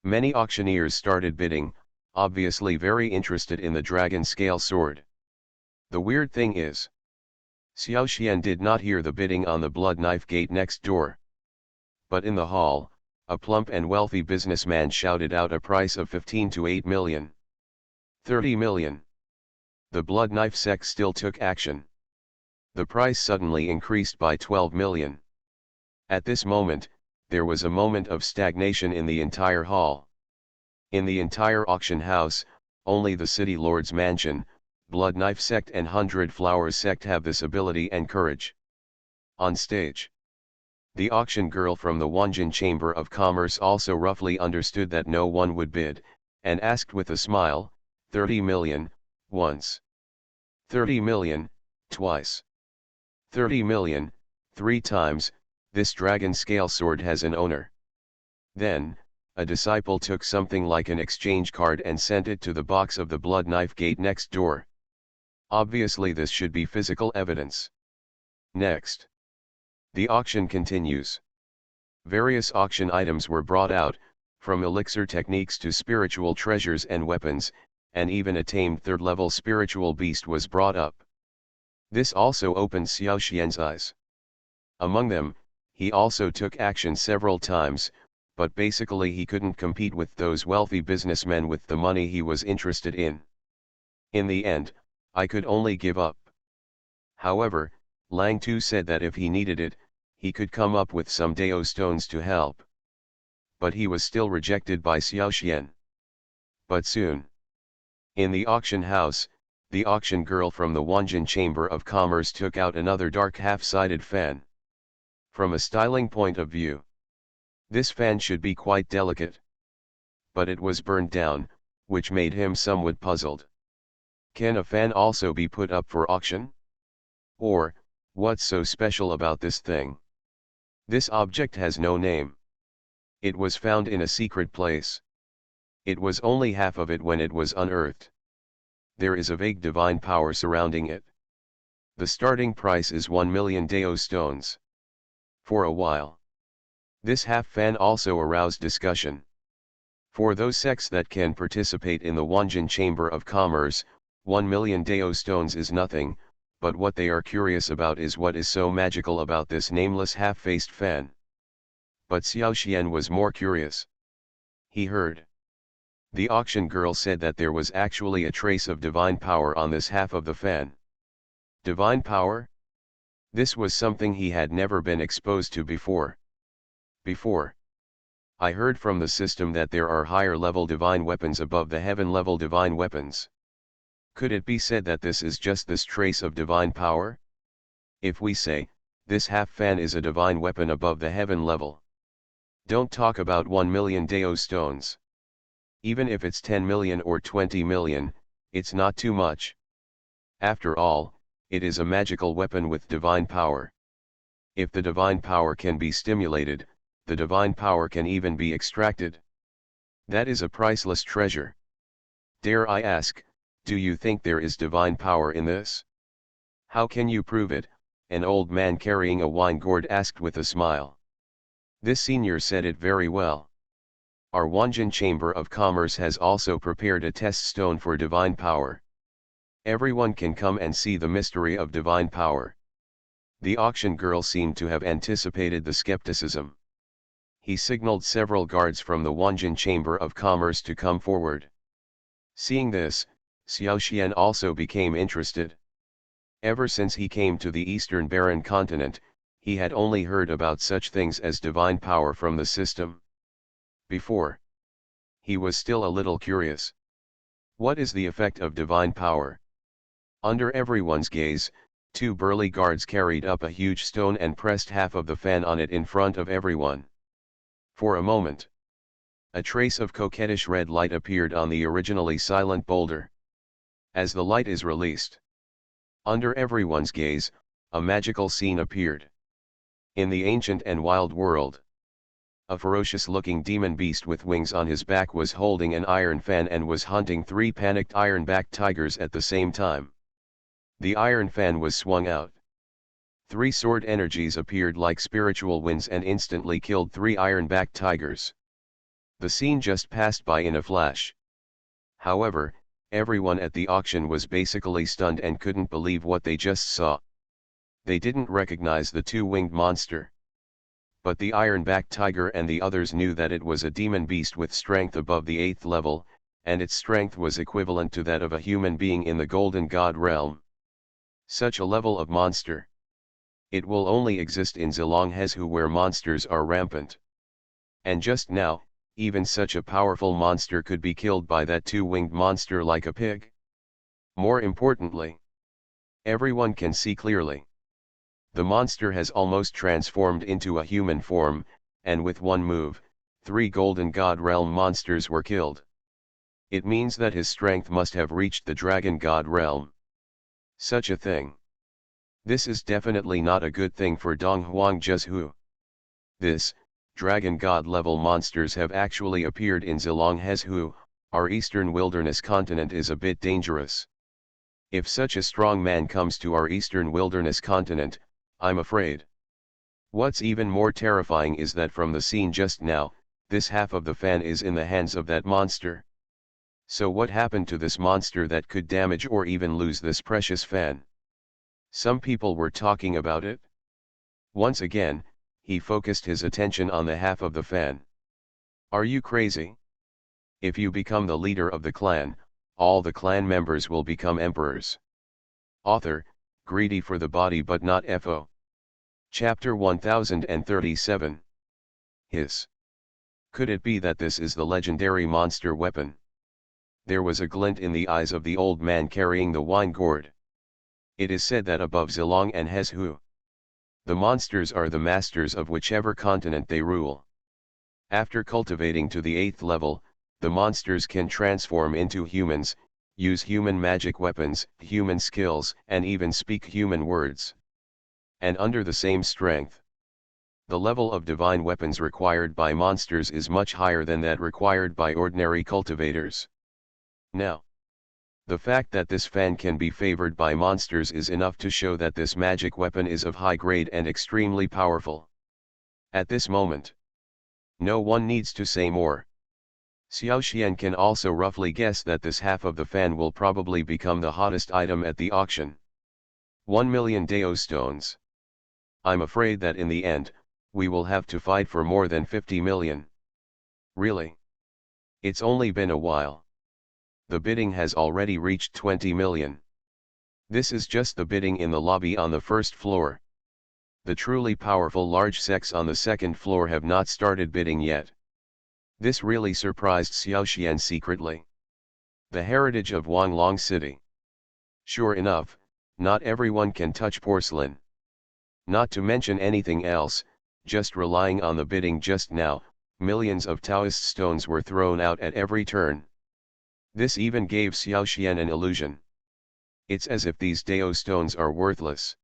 many auctioneers started bidding, obviously very interested in the dragon scale sword. The weird thing is, Xiaoxian did not hear the bidding on the Blood Knife gate next door. But in the hall, a plump and wealthy businessman shouted out a price of 15 to 8 million. 30 million. The Blood Knife sect still took action. The price suddenly increased by 12 million. At this moment, there was a moment of stagnation in the entire hall. In the entire auction house, only the City Lord's mansion, Blood Knife sect and 100 Flowers sect have this ability and courage. On stage, the auction girl from the Wanjin Chamber of Commerce also roughly understood that no one would bid, and asked with a smile, 30 million, once. 30 million, twice. 30 million, 3 times, this dragon scale sword has an owner. Then, a disciple took something like an exchange card and sent it to the box of the Blood Knife gate next door. Obviously this should be physical evidence. Next, the auction continues. Various auction items were brought out, from elixir techniques to spiritual treasures and weapons, and even a tamed third-level spiritual beast was brought up. This also opened Xiaoxian's eyes. Among them, he also took action several times, but basically he couldn't compete with those wealthy businessmen with the money he was interested in. In the end, I could only give up. However, Lang Tu said that if he needed it, he could come up with some Deo stones to help. But he was still rejected by Xiaoxian. But soon, in the auction house, the auction girl from the Wanjin Chamber of Commerce took out another dark half-sided fan. From a styling point of view, this fan should be quite delicate. But it was burned down, which made him somewhat puzzled. Can a fan also be put up for auction? Or, what's so special about this thing? This object has no name. It was found in a secret place. It was only half of it when it was unearthed. There is a vague divine power surrounding it. The starting price is 1 million Deo stones. For a while, this half fan also aroused discussion. For those sects that can participate in the Wanjin Chamber of Commerce, 1 million Deo stones is nothing, but what they are curious about is what is so magical about this nameless half-faced fan. But Xiaoxian was more curious. He heard the auction girl said that there was actually a trace of divine power on this half of the fan. Divine power? This was something he had never been exposed to before. I heard from the system that there are higher level divine weapons above the heaven level divine weapons. Could it be said that this is just this trace of divine power? If we say, this half fan is a divine weapon above the heaven level. Don't talk about 1 million Deo stones. Even if it's 10 million or 20 million, it's not too much. After all, it is a magical weapon with divine power. If the divine power can be stimulated, the divine power can even be extracted. That is a priceless treasure. Dare I ask, do you think there is divine power in this? How can you prove it? An old man carrying a wine gourd asked with a smile. This senior said it very well. Our Wanjin Chamber of Commerce has also prepared a test stone for divine power. Everyone can come and see the mystery of divine power. The auction girl seemed to have anticipated the skepticism. He signaled several guards from the Wanjin Chamber of Commerce to come forward. Seeing this, Xiaoxian also became interested. Ever since he came to the Eastern Barren continent, he had only heard about such things as divine power from the system. Before, he was still a little curious. What is the effect of divine power? Under everyone's gaze, two burly guards carried up a huge stone and pressed half of the fan on it in front of everyone. For a moment, a trace of coquettish red light appeared on the originally silent boulder. As the light is released, under everyone's gaze, a magical scene appeared. In the ancient and wild world, a ferocious-looking demon beast with wings on his back was holding an iron fan and was hunting three panicked iron-backed tigers at the same time. The iron fan was swung out. Three sword energies appeared like spiritual winds and instantly killed three iron-backed tigers. The scene just passed by in a flash. However, everyone at the auction was basically stunned and couldn't believe what they just saw. They didn't recognize the two-winged monster. But the iron-backed tiger and the others knew that it was a demon beast with strength above the 8th level, and its strength was equivalent to that of a human being in the Golden God realm. Such a level of monster. It will only exist in Zilong-Hezu where monsters are rampant. And just now, even such a powerful monster could be killed by that two-winged monster like a pig. More importantly, everyone can see clearly. The monster has almost transformed into a human form, and with one move, three Golden God realm monsters were killed. It means that his strength must have reached the Dragon God realm. Such a thing. This is definitely not a good thing for Donghuang Zhu. This, Dragon God level monsters have actually appeared in Zilong-Hezu, our eastern wilderness continent is a bit dangerous. If such a strong man comes to our eastern wilderness continent, I'm afraid. What's even more terrifying is that from the scene just now, this half of the fan is in the hands of that monster. So what happened to this monster that could damage or even lose this precious fan? Some people were talking about it. Once again, he focused his attention on the half of the fan. Are you crazy? If you become the leader of the clan, all the clan members will become emperors. Author, greedy for the body but not FO. Chapter 1037. Hiss. Could it be that this is the legendary monster weapon? There was a glint in the eyes of the old man carrying the wine gourd. It is said that above Zilong and Hezu, the monsters are the masters of whichever continent they rule. After cultivating to the 8th level, the monsters can transform into humans, use human magic weapons, human skills, and even speak human words. And under the same strength, the level of divine weapons required by monsters is much higher than that required by ordinary cultivators. Now, the fact that this fan can be favored by monsters is enough to show that this magic weapon is of high grade and extremely powerful. At this moment, no one needs to say more. Xiaoxian can also roughly guess that this half of the fan will probably become the hottest item at the auction. 1 million Dao stones. I'm afraid that in the end, we will have to fight for more than 50 million. Really? It's only been a while. The bidding has already reached 20 million. This is just the bidding in the lobby on the first floor. The truly powerful large sects on the second floor have not started bidding yet. This really surprised Xiaoxian secretly. The heritage of Wanglong City. Sure enough, not everyone can touch porcelain. Not to mention anything else, just relying on the bidding just now, millions of Taoist stones were thrown out at every turn. This even gave Xiaoxian an illusion. It's as if these Dao stones are worthless.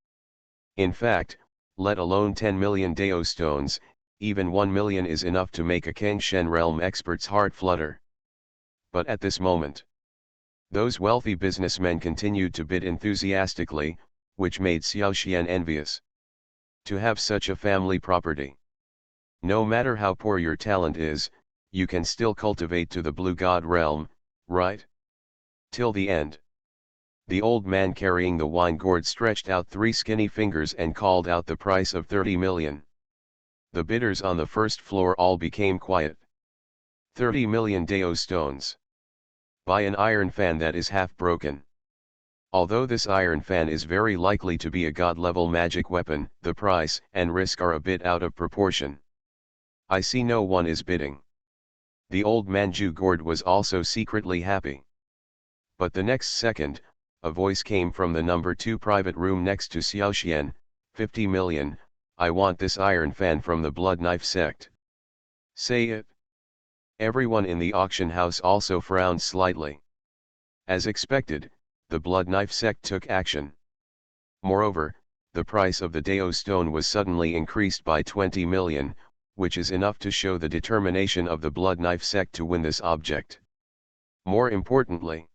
In fact, let alone 10 million Dao stones, even 1 million is enough to make a Kengshen realm expert's heart flutter. But at this moment, those wealthy businessmen continued to bid enthusiastically, which made Xiaoxian envious. To have such a family property. No matter how poor your talent is, you can still cultivate to the Blue God realm, right? Till the end. The old man carrying the wine gourd stretched out 3 skinny fingers and called out the price of 30 million. The bidders on the first floor all became quiet. 30 million Deo stones. Buy an iron fan that is half broken. Although this iron fan is very likely to be a god-level magic weapon, the price and risk are a bit out of proportion. I see no one is bidding. The old Manju gourd was also secretly happy. But the next second, a voice came from the number 2 private room next to Xiaoxian, 50 million, I want this iron fan from the Blood Knife sect. Say it. Everyone in the auction house also frowned slightly. As expected, the Blood Knife sect took action. Moreover, the price of the Deo stone was suddenly increased by 20 million, which is enough to show the determination of the Blood Knife sect to win this object. More importantly,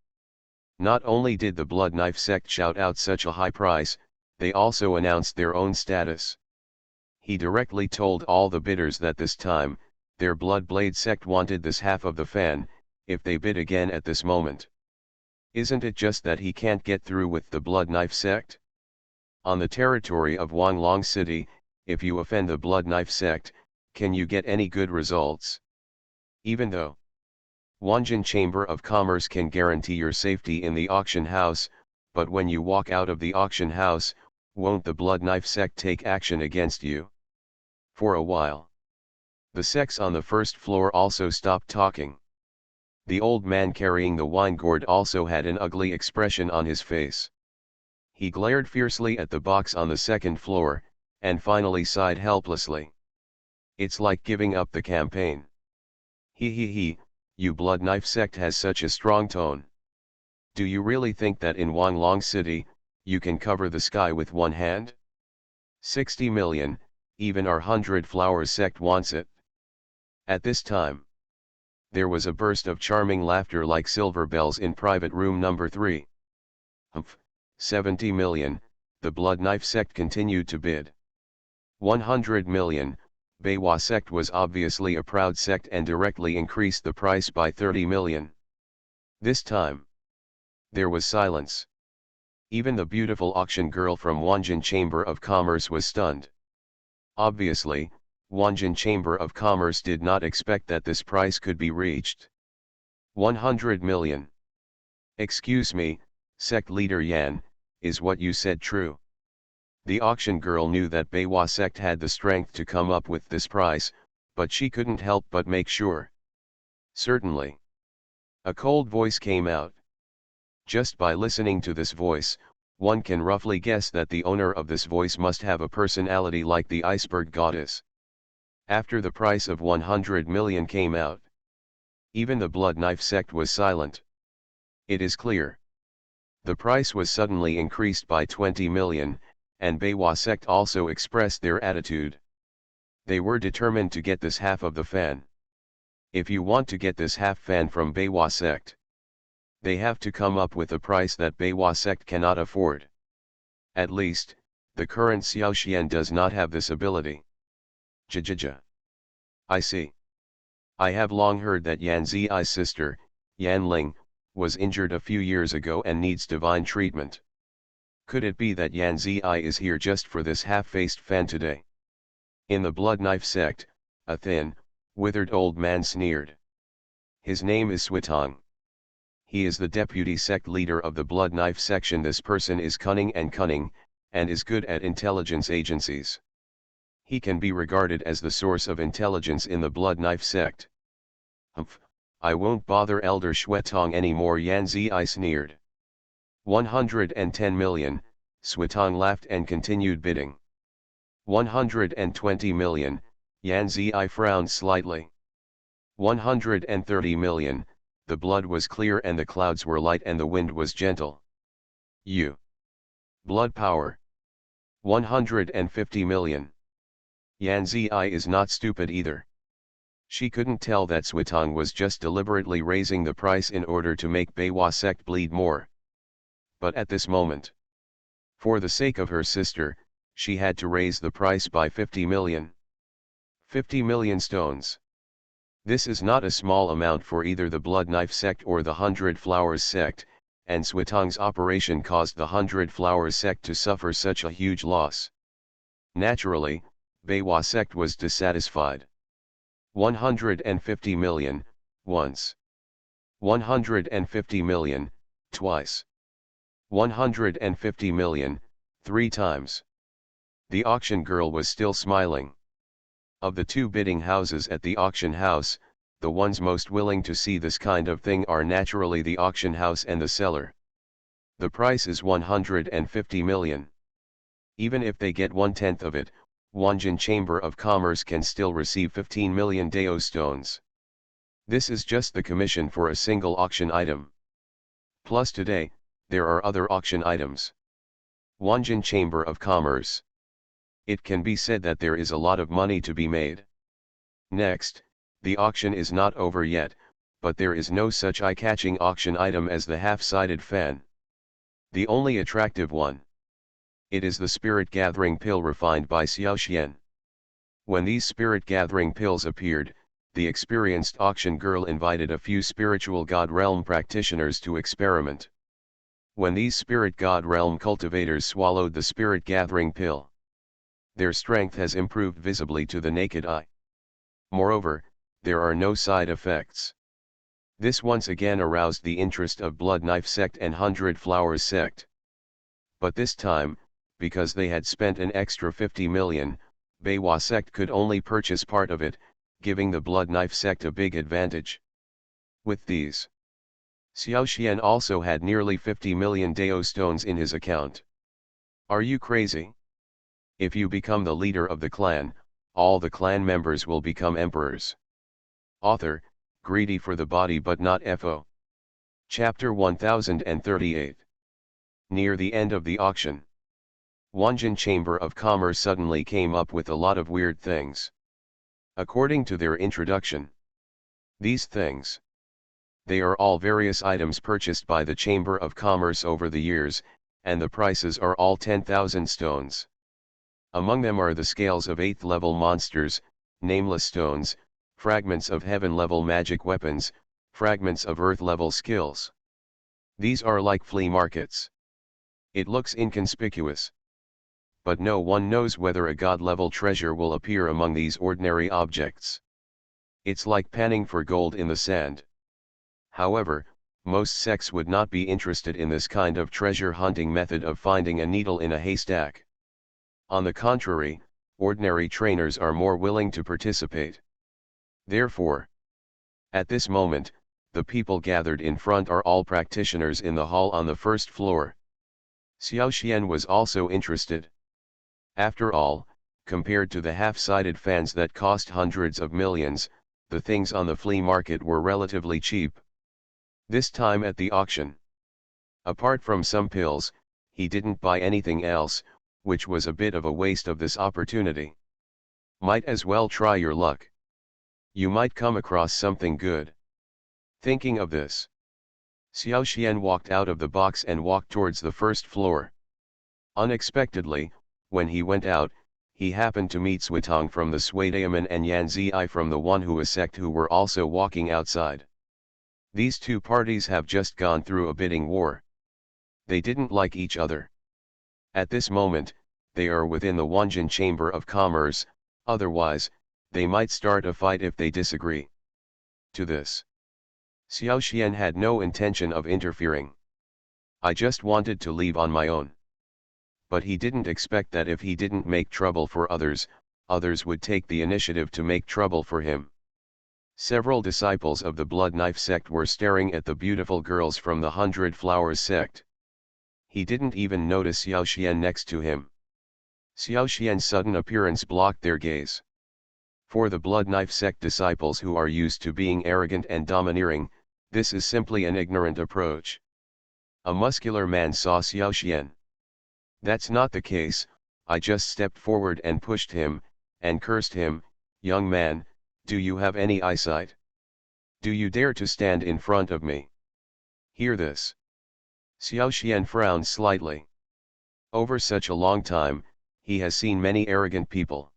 not only did the Blood Knife sect shout out such a high price, they also announced their own status. He directly told all the bidders that this time, their Blood Blade sect wanted this half of the fan, if they bid again at this moment. Isn't it just that he can't get through with the Blood Knife sect? On the territory of Wanglong City, if you offend the Blood Knife sect, can you get any good results? Even though Wanjin Chamber of Commerce can guarantee your safety in the auction house, but when you walk out of the auction house, won't the Blood Knife sect take action against you? For a while, the sects on the first floor also stopped talking. The old man carrying the wine gourd also had an ugly expression on his face. He glared fiercely at the box on the second floor, and finally sighed helplessly. It's like giving up the campaign. He, you Blood Knife sect has such a strong tone. Do you really think that in Wanglong City, you can cover the sky with one hand? 60 million, even our 100 Flowers sect wants it. At this time, there was a burst of charming laughter like silver bells in private room number 3. 70 million, the Blood Knife sect continued to bid. 100 million, Beiwa sect was obviously a proud sect and directly increased the price by 30 million. This time, there was silence. Even the beautiful auction girl from Wanjin Chamber of Commerce was stunned. Obviously, Wanjin Chamber of Commerce did not expect that this price could be reached. 100 million. Excuse me, sect leader Yan, is what you said true? The auction girl knew that Beiwa sect had the strength to come up with this price, but she couldn't help but make sure. Certainly. A cold voice came out. Just by listening to this voice, one can roughly guess that the owner of this voice must have a personality like the iceberg goddess. After the price of 100 million came out, even the Blood Knife sect was silent. It is clear. The price was suddenly increased by 20 million, and Beiwa sect also expressed their attitude. They were determined to get this half of the fan. If you want to get this half fan from Beiwa sect, they have to come up with a price that Beiwa sect cannot afford. At least, the current Xiaoxian does not have this ability. Jajaja. I see. I have long heard that Yan Zi's sister, Yan Ling, was injured a few years ago and needs divine treatment. Could it be that Yan Zi is here just for this half-faced fan today? In the Blood Knife sect, a thin, withered old man sneered. His name is Switong. He is the deputy sect leader of the Blood Knife section. This person is cunning, and is good at intelligence agencies. He can be regarded as the source of intelligence in the Blood Knife sect. I won't bother Elder Switong anymore, Yan Zi sneered. 110 million, Switong laughed and continued bidding. 120 million, Yan Zi frowned slightly. 130 million, the blood was clear and the clouds were light and the wind was gentle. Blood power. 150 million. Yan Zi is not stupid either. She couldn't tell that Switong was just deliberately raising the price in order to make Beiwa sect bleed more. But at this moment, for the sake of her sister, she had to raise the price by 50 million. 50 million stones. This is not a small amount for either the Blood Knife sect or the 100 Flowers sect, and Switong's operation caused the 100 Flowers sect to suffer such a huge loss. Naturally, Beiwa sect was dissatisfied. 150 million, once. 150 million, twice. 150 million, 3 times. The auction girl was still smiling. Of the 2 bidding houses at the auction house, the ones most willing to see this kind of thing are naturally the auction house and the seller. The price is 150 million. Even if they get 1/10 of it, Wanjin Chamber of Commerce can still receive 15 million Dao stones. This is just the commission for a single auction item. Plus today, there are other auction items. Wanjin Chamber of Commerce. It can be said that there is a lot of money to be made. Next, the auction is not over yet, but there is no such eye-catching auction item as the half-sided fan. The only attractive one. It is the spirit gathering pill refined by Xiaoxian. When these spirit gathering pills appeared, the experienced auction girl invited a few spiritual god realm practitioners to experiment. When these spirit god realm cultivators swallowed the spirit gathering pill, their strength has improved visibly to the naked eye. Moreover, there are no side effects. This once again aroused the interest of Blood Knife sect and 100 Flowers sect. But this time, because they had spent an extra 50 million, Beiwa sect could only purchase part of it, giving the Blood Knife sect a big advantage. With these, Xiaoxian also had nearly 50 million Dao stones in his account. Are you crazy? If you become the leader of the clan, all the clan members will become emperors. Author, greedy for the body but not FO. Chapter 1038. Near the end of the auction, Wanjin Chamber of Commerce suddenly came up with a lot of weird things. According to their introduction, these things, they are all various items purchased by the Chamber of Commerce over the years, and the prices are all 10,000 stones. Among them are the scales of 8th level monsters, nameless stones, fragments of heaven level magic weapons, fragments of earth level skills. These are like flea markets. It looks inconspicuous. But no one knows whether a god level treasure will appear among these ordinary objects. It's like panning for gold in the sand. However, most sects would not be interested in this kind of treasure hunting method of finding a needle in a haystack. On the contrary, ordinary trainers are more willing to participate. Therefore, at this moment, the people gathered in front are all practitioners in the hall on the first floor. Xiaoxian was also interested. After all, compared to the half-sided fans that cost hundreds of millions, the things on the flea market were relatively cheap. This time at the auction, apart from some pills, he didn't buy anything else, which was a bit of a waste of this opportunity. Might as well try your luck. You might come across something good. Thinking of this, Xiaoxian walked out of the box and walked towards the first floor. Unexpectedly, when he went out, he happened to meet Switong from the Suidayaman and Yan Zi from the Wanhua sect who were also walking outside. These two parties have just gone through a bidding war. They didn't like each other. At this moment, they are within the Wanjin Chamber of Commerce, otherwise, they might start a fight if they disagree. To this, Xiaoxian had no intention of interfering. I just wanted to leave on my own. But he didn't expect that if he didn't make trouble for others, others would take the initiative to make trouble for him. Several disciples of the Blood Knife sect were staring at the beautiful girls from the 100 Flowers sect. He didn't even notice Xiaoxian next to him. Xiaoxian's sudden appearance blocked their gaze. For the Blood Knife sect disciples who are used to being arrogant and domineering, this is simply an ignorant approach. A muscular man saw Xiaoxian. That's not the case. I just stepped forward and pushed him, and cursed him. Young man, do you have any eyesight? Do you dare to stand in front of me? Hear this. Xiaoxian frowned slightly. Over such a long time, he has seen many arrogant people.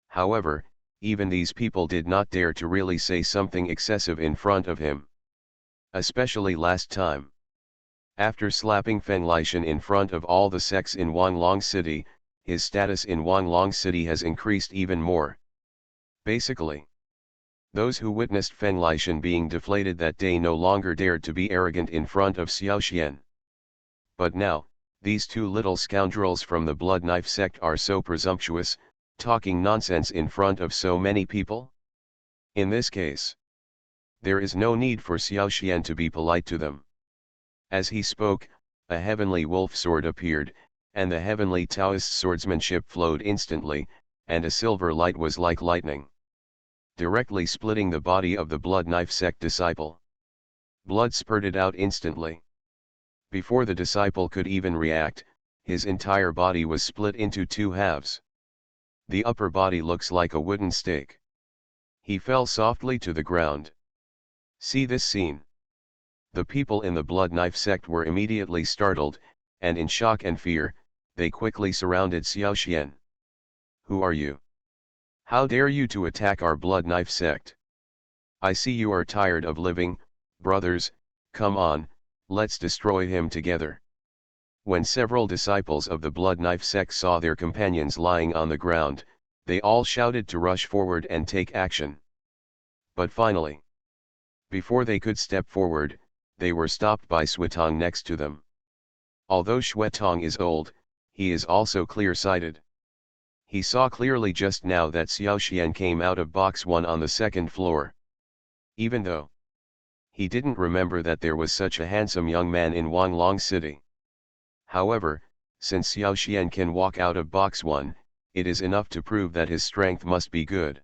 However, even these people did not dare to really say something excessive in front of him. Especially last time. After slapping Feng Lixin in front of all the sects in Wanlong City, his status in Wanlong City has increased even more. Basically, those who witnessed Feng Lixin being deflated that day no longer dared to be arrogant in front of Xiaoxian. But now, these two little scoundrels from the Blood Knife sect are so presumptuous, talking nonsense in front of so many people? In this case, there is no need for Xiaoxian to be polite to them. As he spoke, a heavenly wolf sword appeared, and the heavenly Taoist swordsmanship flowed instantly, and a silver light was like lightning, directly splitting the body of the Blood Knife sect disciple. Blood spurted out instantly. Before the disciple could even react, his entire body was split into two halves. The upper body looks like a wooden stake. He fell softly to the ground. See this scene. The people in the Blood Knife sect were immediately startled, and in shock and fear, they quickly surrounded Xiaoxian. Who are you? How dare you to attack our Blood Knife sect? I see you are tired of living, brothers, come on, let's destroy him together. When several disciples of the Blood Knife sect saw their companions lying on the ground, they all shouted to rush forward and take action. But finally, before they could step forward, they were stopped by Shuitong next to them. Although Shuitong is old, he is also clear-sighted. He saw clearly just now that Xiaoxian came out of box 1 on the second floor. Even though he didn't remember that there was such a handsome young man in Wanlong City. However, since Xiaoxian can walk out of box 1, it is enough to prove that his strength must be good.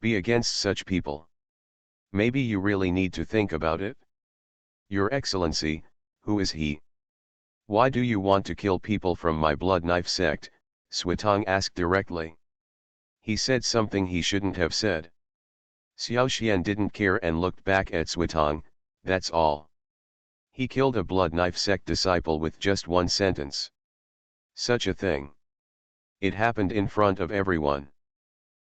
Be against such people. Maybe you really need to think about it? Your Excellency, who is he? Why do you want to kill people from my Blood Knife sect? Shuitong asked directly. He said something he shouldn't have said. Xiaoxian didn't care and looked back at Shuitong, that's all. He killed a Blood Knife sect disciple with just one sentence. Such a thing. It happened in front of everyone.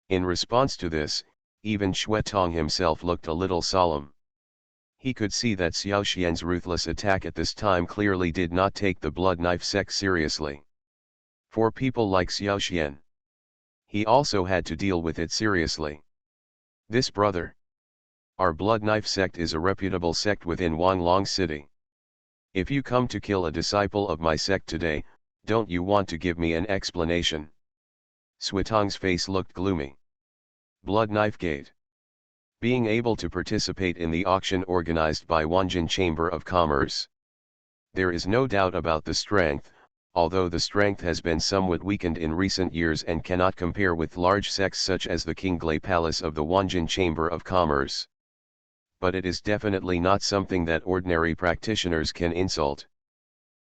In response to this, even Shuitong himself looked a little solemn. He could see that Xiaoxian's ruthless attack at this time clearly did not take the Blood Knife sect seriously. For people like Xiaoxian, he also had to deal with it seriously. This brother, our Blood Knife sect is a reputable sect within Wanlong City. If you come to kill a disciple of my sect today, don't you want to give me an explanation? Shuitong's face looked gloomy. Blood Knife Gate. Being able to participate in the auction organized by Wanjin Chamber of Commerce. There is no doubt about the strength, although the strength has been somewhat weakened in recent years and cannot compare with large sects such as the Qinglai Palace of the Wanjin Chamber of Commerce. But it is definitely not something that ordinary practitioners can insult.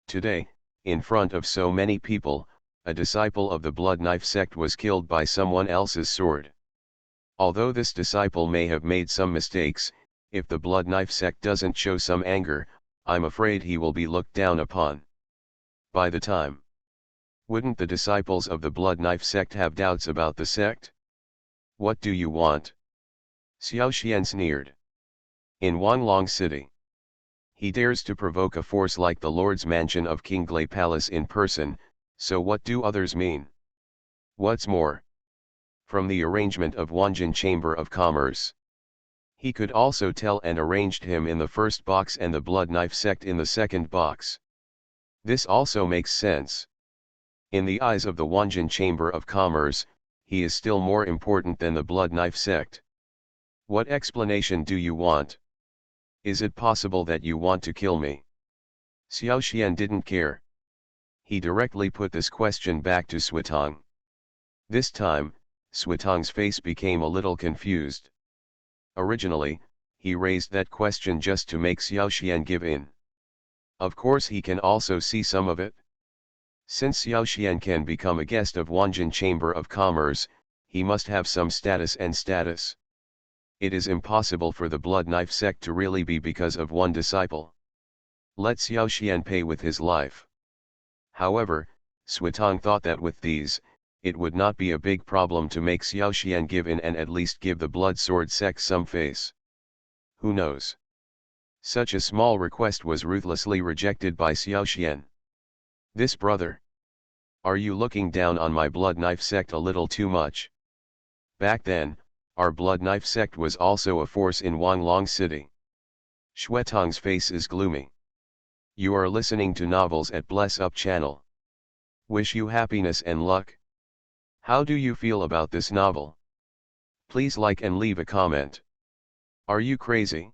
Today, in front of so many people, a disciple of the Blood Knife sect was killed by someone else's sword. Although this disciple may have made some mistakes, if the Blood Knife sect doesn't show some anger, I'm afraid he will be looked down upon. By the time, wouldn't the disciples of the Blood Knife sect have doubts about the sect? What do you want? Xiaoxian sneered. In Wanlong City, he dares to provoke a force like the Lord's mansion of Qinglai Palace in person, so what do others mean? What's more, from the arrangement of Wanjin Chamber of Commerce, he could also tell and arranged him in the first box and the Blood Knife sect in the second box. This also makes sense. In the eyes of the Wanjin Chamber of Commerce, he is still more important than the Blood Knife sect. What explanation do you want? Is it possible that you want to kill me? Xiaoxian didn't care. He directly put this question back to Shuitong. This time, Shuitong's face became a little confused. Originally, he raised that question just to make Xiaoxian give in. Of course he can also see some of it. Since Xiaoxian can become a guest of Wanjin Chamber of Commerce, he must have some status and status. It is impossible for the Blood Knife sect to really be because of one disciple. Let Xiaoxian pay with his life. However, Shuitong thought that with these, it would not be a big problem to make Xiaoxian give in and at least give the Blood Sword sect some face. Who knows? Such a small request was ruthlessly rejected by Xiaoxian. This brother. Are you looking down on my blood knife sect a little too much? Back then, our blood knife sect was also a force in Wanglong City. Xuetong's face is gloomy. You are listening to novels at Bless Up channel. Wish you happiness and luck. How do you feel about this novel? Please like and leave a comment. Are you crazy?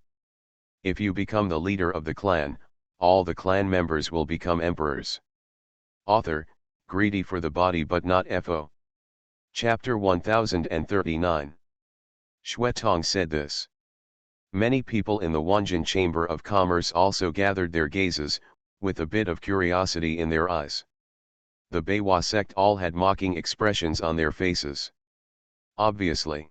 If you become the leader of the clan, all the clan members will become emperors. Author, greedy for the body but not FO. Chapter 1039. Xuetong said this. Many people in the Wanjin Chamber of Commerce also gathered their gazes, with a bit of curiosity in their eyes. The Beiwa sect all had mocking expressions on their faces. Obviously.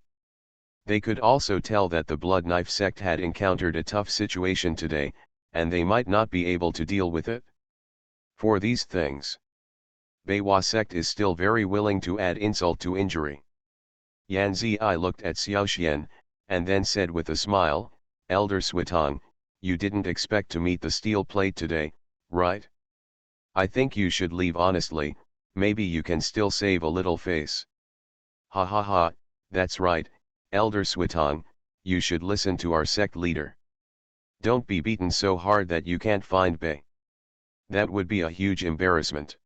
They could also tell that the Blood Knife sect had encountered a tough situation today, and they might not be able to deal with it. For these things, Beiwa sect is still very willing to add insult to injury. Yan Zi looked at Xiaoxian, and then said with a smile, Elder Xuetong, you didn't expect to meet the steel plate today, right? I think you should leave honestly, maybe you can still save a little face. Ha ha ha, that's right, Elder Xuetong, you should listen to our sect leader. Don't be beaten so hard that you can't find Bei. That would be a huge embarrassment.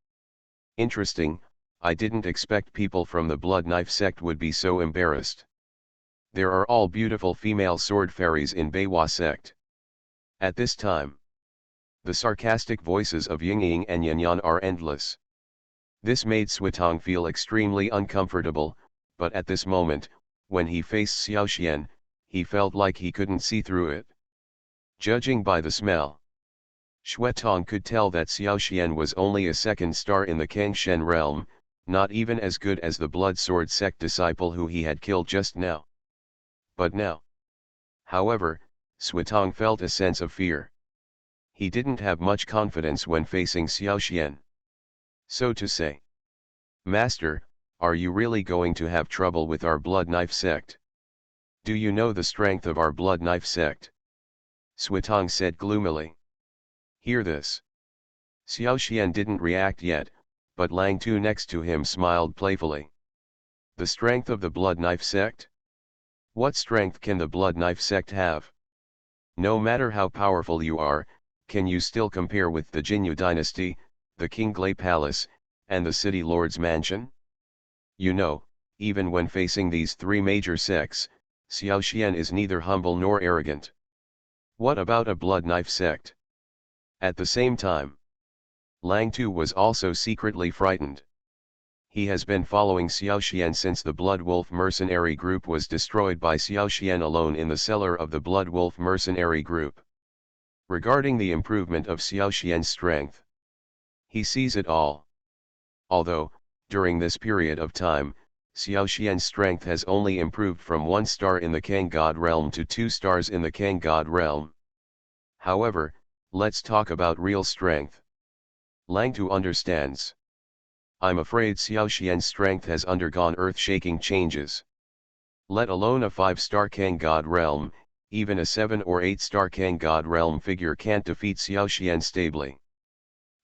Interesting, I didn't expect people from the Blood Knife sect would be so embarrassed. There are all beautiful female sword fairies in Beiwa sect. At this time, the sarcastic voices of Yingying and Yanyan are endless. This made Xuetong feel extremely uncomfortable, but at this moment, when he faced Xiaoxian, he felt like he couldn't see through it. Judging by the smell, Xuetong could tell that Xiaoxian was only a second star in the Kangshen realm, not even as good as the Blood Sword sect disciple who he had killed just now. But now, however, Xuetong felt a sense of fear. He didn't have much confidence when facing Xiaoxian. So to say, Master, are you really going to have trouble with our Blood Knife sect? Do you know the strength of our Blood Knife sect? Xuetong said gloomily. Hear this. Xiaoxian didn't react yet, but Lang Tu next to him smiled playfully. The strength of the Blood Knife sect? What strength can the Blood Knife sect have? No matter how powerful you are, can you still compare with the Jinyu dynasty, the Qinglai Palace, and the City Lord's mansion? You know, even when facing these three major sects, Xiaoxian is neither humble nor arrogant. What about a Blood Knife sect? At the same time, Lang Tu was also secretly frightened. He has been following Xiaoxian since the Blood Wolf mercenary group was destroyed by Xiaoxian alone in the cellar of the Blood Wolf mercenary group. Regarding the improvement of Xiaoxian's strength, he sees it all. Although, during this period of time, Xiaoxian's strength has only improved from 1 star in the Kang God realm to 2 stars in the Kang God realm. However, let's talk about real strength. Lang Tu understands. I'm afraid Xiaoxian's strength has undergone earth-shaking changes. Let alone a 5-star Kang God realm, even a 7 or 8-star Kang God realm figure can't defeat Xiaoxian stably.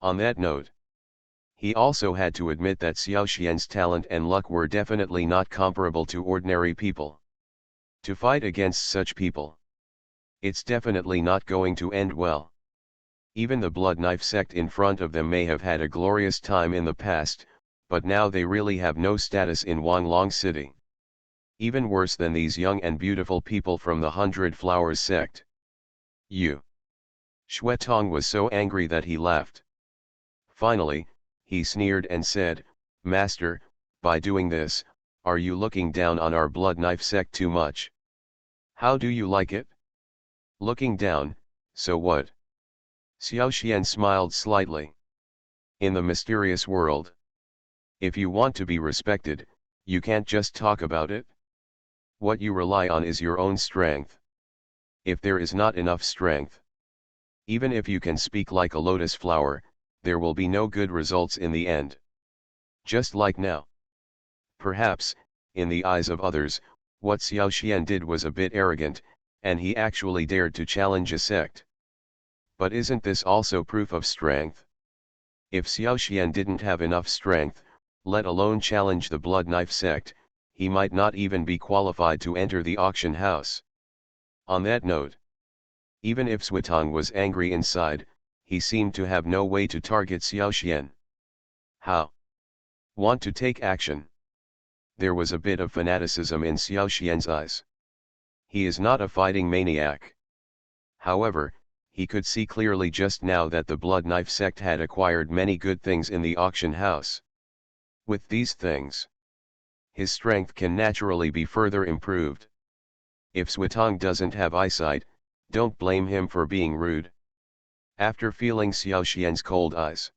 On that note, he also had to admit that Xiaoxian's talent and luck were definitely not comparable to ordinary people. To fight against such people, it's definitely not going to end well. Even the Blood Knife sect in front of them may have had a glorious time in the past, but now they really have no status in Wanglong City. Even worse than these young and beautiful people from the 100 Flowers sect. Xuetong was so angry that he laughed. Finally, he sneered and said, Master, by doing this, are you looking down on our Blood Knife sect too much? How do you like it? Looking down, so what? Xiaoxian smiled slightly. In the mysterious world, if you want to be respected, you can't just talk about it. What you rely on is your own strength. If there is not enough strength, even if you can speak like a lotus flower, there will be no good results in the end. Just like now. Perhaps, in the eyes of others, what Xiaoxian did was a bit arrogant, and he actually dared to challenge a sect. But isn't this also proof of strength? If Xiaoxian didn't have enough strength, let alone challenge the Blood Knife sect, he might not even be qualified to enter the auction house. On that note, even if Suitong was angry inside, he seemed to have no way to target Xiaoxian. How? Want to take action? There was a bit of fanaticism in Xiaoxian's eyes. He is not a fighting maniac. However, he could see clearly just now that the Blood Knife sect had acquired many good things in the auction house. With these things, his strength can naturally be further improved. If Suitong doesn't have eyesight, don't blame him for being rude. After feeling Xiaoxian's cold eyes,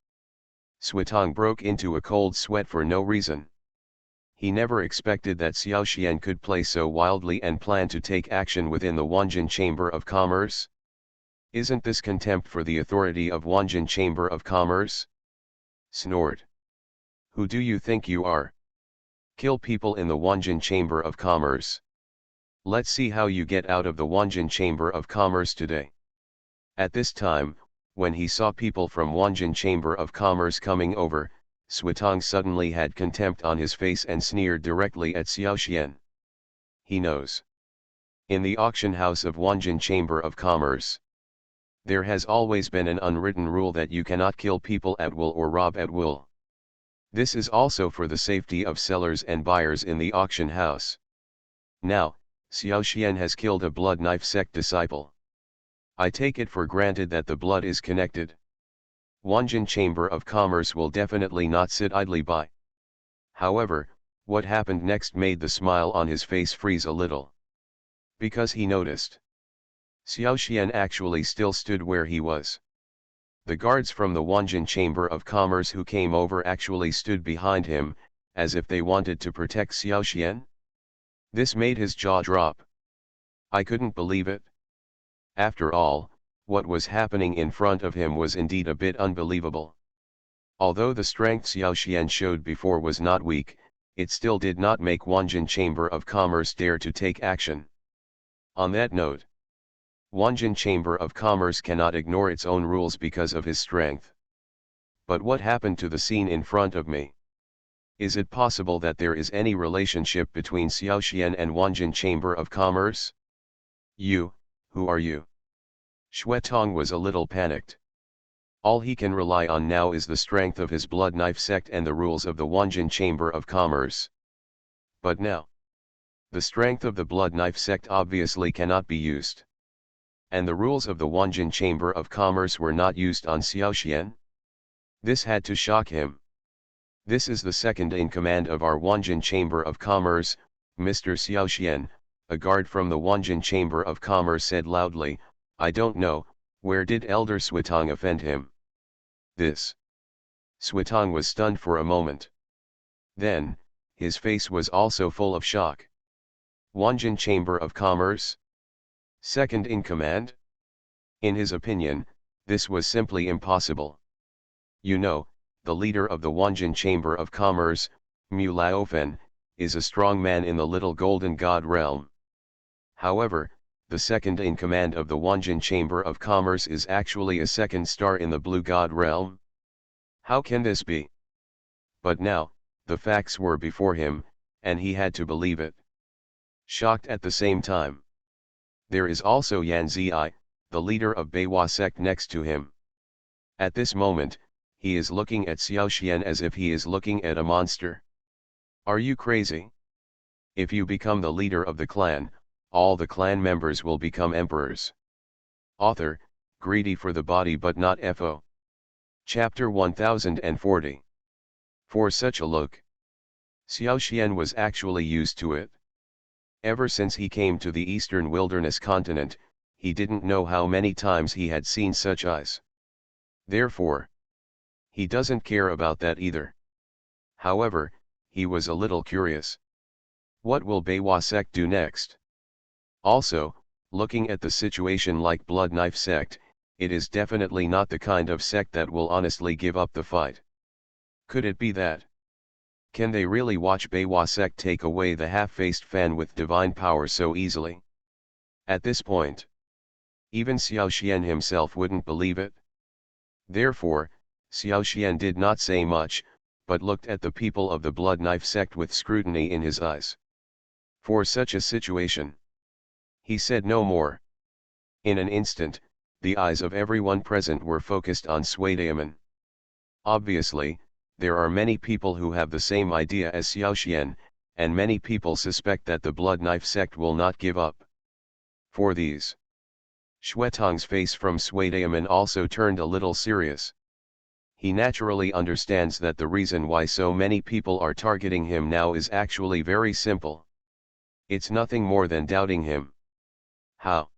Suitong broke into a cold sweat for no reason. He never expected that Xiaoxian could play so wildly and plan to take action within the Wanjin Chamber of Commerce. Isn't this contempt for the authority of Wanjin Chamber of Commerce? Snort. Who do you think you are? Kill people in the Wanjin Chamber of Commerce. Let's see how you get out of the Wanjin Chamber of Commerce today. At this time, when he saw people from Wanjin Chamber of Commerce coming over, Suitong suddenly had contempt on his face and sneered directly at Xiaoxian. He knows. In the auction house of Wanjin Chamber of Commerce, there has always been an unwritten rule that you cannot kill people at will or rob at will. This is also for the safety of sellers and buyers in the auction house. Now, Xiaoxian has killed a Blood Knife sect disciple. I take it for granted that the blood is connected. Wanjin Chamber of Commerce will definitely not sit idly by. However, what happened next made the smile on his face freeze a little. Because he noticed. Xiaoxian actually still stood where he was. The guards from the Wanjin Chamber of Commerce who came over actually stood behind him, as if they wanted to protect Xiaoxian. This made his jaw drop. I couldn't believe it. After all, what was happening in front of him was indeed a bit unbelievable. Although the strength Xiaoxian showed before was not weak, it still did not make Wanjin Chamber of Commerce dare to take action. On that note, Wanjin Chamber of Commerce cannot ignore its own rules because of his strength. But what happened to the scene in front of me? Is it possible that there is any relationship between Xiaoxian and Wanjin Chamber of Commerce? You, who are you? Shuetong was a little panicked. All he can rely on now is the strength of his Blood Knife sect and the rules of the Wanjin Chamber of Commerce. But now, the strength of the Blood Knife sect obviously cannot be used. And the rules of the Wanjin Chamber of Commerce were not used on Xiaoxian? This had to shock him. This is the second in command of our Wanjin Chamber of Commerce, Mr. Xiaoxian, a guard from the Wanjin Chamber of Commerce said loudly. I don't know, where did Elder Suitong offend him? This. Suitong was stunned for a moment. Then, his face was also full of shock. Wanjin Chamber of Commerce? Second in command? In his opinion, this was simply impossible. You know, the leader of the Wanjin Chamber of Commerce, Mu Laofen, is a strong man in the Little Golden God realm. However, the second in command of the Wanjin Chamber of Commerce is actually a second star in the Blue God realm. How can this be? But now, the facts were before him, and he had to believe it. Shocked at the same time. There is also Yan Zi, the leader of Beiwa sect next to him. At this moment, he is looking at Xiaoxian as if he is looking at a monster. Are you crazy? If you become the leader of the clan, all the clan members will become emperors. Author, greedy for the body but not FO. Chapter 1040. For such a look. Xiaoxian was actually used to it. Ever since he came to the eastern wilderness continent, he didn't know how many times he had seen such eyes. Therefore, he doesn't care about that either. However, he was a little curious. What will Beiwa sect do next? Also, looking at the situation like Blood Knife sect, it is definitely not the kind of sect that will honestly give up the fight. Could it be that? Can they really watch Beiwa sect take away the half-faced fan with divine power so easily? At this point, Even Xiao Xian himself wouldn't believe it. Therefore, Xiao Xian did not say much, but looked at the people of the Blood Knife sect with scrutiny in his eyes. For such a situation, he said no more. In an instant, the eyes of everyone present were focused on Sui-Daemon. Obviously, there are many people who have the same idea as Xiao Xian, and many people suspect that the Blood Knife sect will not give up. For these, Xuetong's face from Sui-Daemon also turned a little serious. He naturally understands that the reason why so many people are targeting him now is actually very simple. It's nothing more than doubting him. How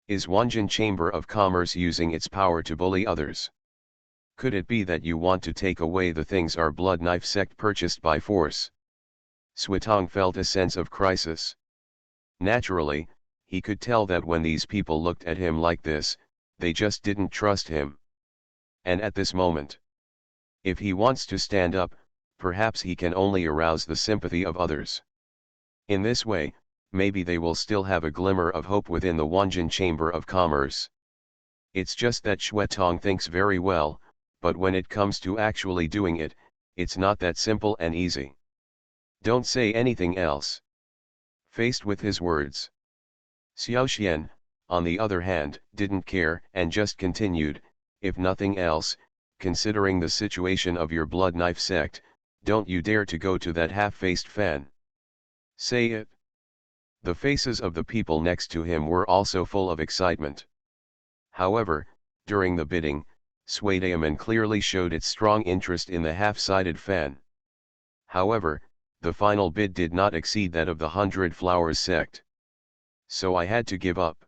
is Wanjin Chamber of Commerce using its power to bully others? Could it be that you want to take away the things our Blood Knife sect purchased by force? Suetong felt a sense of crisis. Naturally, he could tell that when these people looked at him like this, they just didn't trust him. And at this moment, if he wants to stand up, perhaps he can only arouse the sympathy of others. In this way, maybe they will still have a glimmer of hope within the Wanjin Chamber of Commerce. It's just that Xuetong thinks very well, but when it comes to actually doing it, it's not that simple and easy. Don't say anything else. Faced with his words, Xiao Xian, on the other hand, didn't care and just continued, if nothing else, considering the situation of your Blood Knife sect, don't you dare to go to that half-faced fan. Say it. The faces of the people next to him were also full of excitement. However, during the bidding, Sui-Daemon clearly showed its strong interest in the half-sided fan. However, the final bid did not exceed that of the 100 Flowers sect. So I had to give up.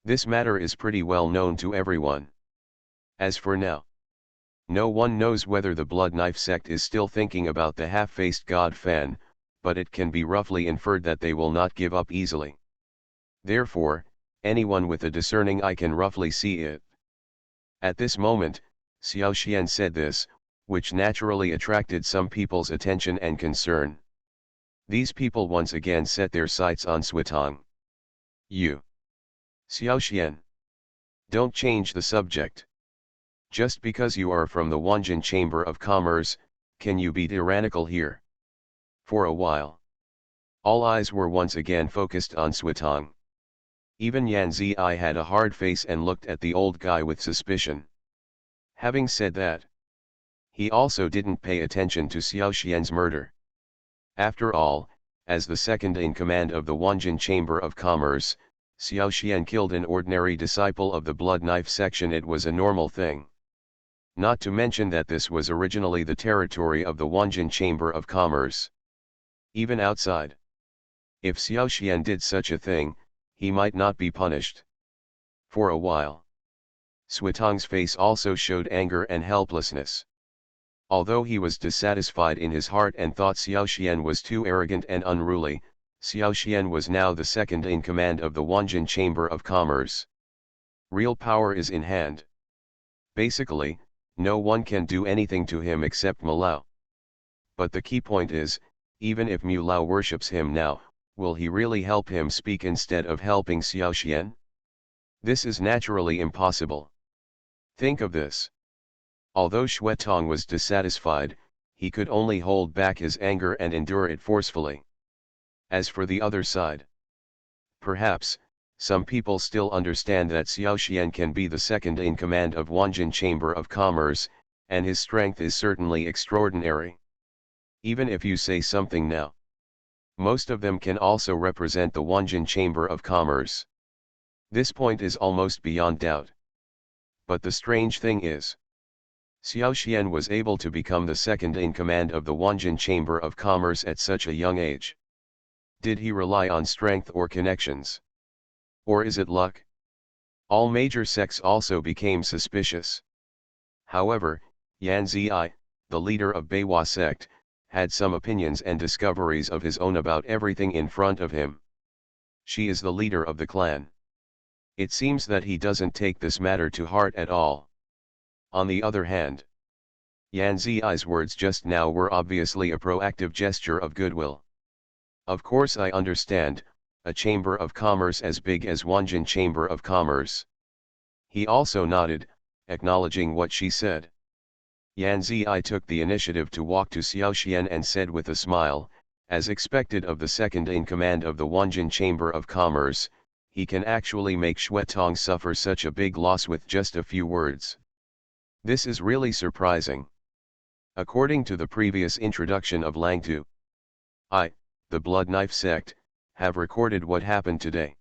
This matter is pretty well known to everyone. As for now, no one knows whether the Blood Knife sect is still thinking about the half-faced god fan, but it can be roughly inferred that they will not give up easily. Therefore, anyone with a discerning eye can roughly see it. At this moment, Xiao Xian said this, which naturally attracted some people's attention and concern. These people once again set their sights on Suetong. You, Xiao Xian, don't change the subject. Just because you are from the Wanjin Chamber of Commerce, can you be tyrannical here? For a while, all eyes were once again focused on Suetong. Even Yan Zi had a hard face and looked at the old guy with suspicion. Having said that, he also didn't pay attention to Xiao Xian's murder. After all, as the second in command of the Wanjin Chamber of Commerce, Xiao Xian killed an ordinary disciple of the Blood Knife section. It was a normal thing. Not to mention that this was originally the territory of the Wanjin Chamber of Commerce. Even outside, if Xiao Xian did such a thing, he might not be punished. For a while, Suetong's face also showed anger and helplessness. Although he was dissatisfied in his heart and thought Xiao Xian was too arrogant and unruly, Xiao Xian was now the second in command of the Wanjin Chamber of Commerce. Real power is in hand. Basically, no one can do anything to him except Mulao. But the key point is, even if Mulao worships him now, will he really help him speak instead of helping Xiao Xian? This is naturally impossible. Think of this. Although Xuetong was dissatisfied, he could only hold back his anger and endure it forcefully. As for the other side, perhaps, some people still understand that Xiao Xian can be the second in command of Wanjin Chamber of Commerce, and his strength is certainly extraordinary. Even if you say something now, most of them can also represent the Wanjin Chamber of Commerce. This point is almost beyond doubt. But the strange thing is, Xiao Xian was able to become the second in command of the Wanjin Chamber of Commerce at such a young age. Did he rely on strength or connections? Or is it luck? All major sects also became suspicious. However, Yan Zi, the leader of Beiwa sect, had some opinions and discoveries of his own about everything in front of him. She is the leader of the clan. It seems that he doesn't take this matter to heart at all. On the other hand, Yan Zi's words just now were obviously a proactive gesture of goodwill. Of course I understand, a chamber of commerce as big as Wanjin Chamber of Commerce. He also nodded, acknowledging what she said. Yan Ziyi took the initiative to walk to Xiaoxian and said with a smile, as expected of the second in command of the Wanjin Chamber of Commerce, he can actually make Xuetong suffer such a big loss with just a few words. This is really surprising. According to the previous introduction of Langtu, the Blood Knife sect, have recorded what happened today.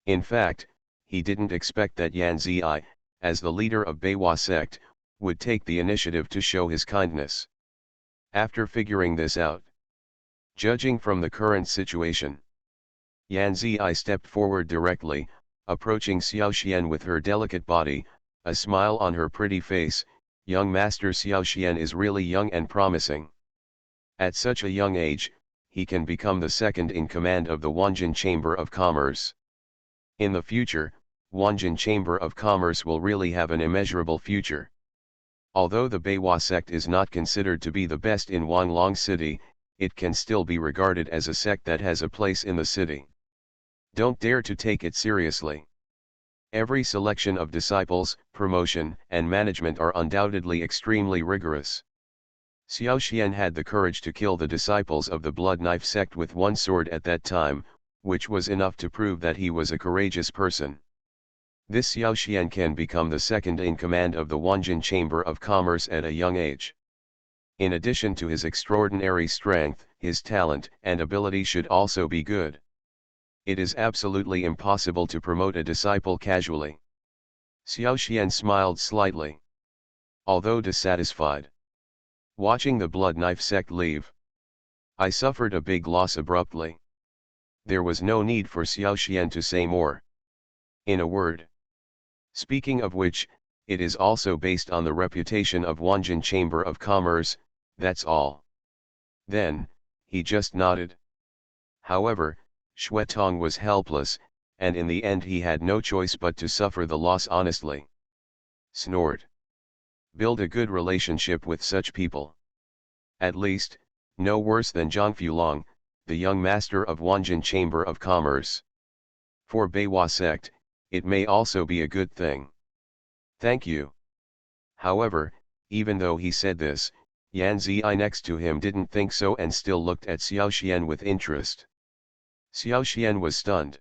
In fact, he didn't expect that Yan Ziyi, as the leader of Beiwa sect, would take the initiative to show his kindness. After figuring this out, judging from the current situation, Yan Ziyi stepped forward directly, approaching Xiaoxian with her delicate body, a smile on her pretty face. Young Master Xiaoxian is really young and promising. At such a young age, he can become the second in command of the Wanjin Chamber of Commerce. In the future, Wanjin Chamber of Commerce will really have an immeasurable future. Although the Beiwa sect is not considered to be the best in Wanlong City, it can still be regarded as a sect that has a place in the city. Don't dare to take it seriously. Every selection of disciples, promotion, and management are undoubtedly extremely rigorous. Xiaoxian had the courage to kill the disciples of the Blood Knife sect with one sword at that time, which was enough to prove that he was a courageous person. This Xiaoxian can become the second in command of the Wanjin Chamber of Commerce at a young age. In addition to his extraordinary strength, his talent and ability should also be good. It is absolutely impossible to promote a disciple casually. Xiaoxian smiled slightly. Although dissatisfied. Watching the Blood Knife sect leave, I suffered a big loss abruptly. There was no need for Xiaoxian to say more. In a word. Speaking of which, it is also based on the reputation of Wanjin Chamber of Commerce, that's all. Then, he just nodded. However, Xuetong was helpless, and in the end he had no choice but to suffer the loss honestly. Snort. Build a good relationship with such people. At least, no worse than Zhang Fulong, the young master of Wanjin Chamber of Commerce. For Beiwa sect, it may also be a good thing. Thank you. However, even though he said this, Yan Ziyi next to him didn't think so and still looked at Xiaoxian with interest. Xiaoxian was stunned.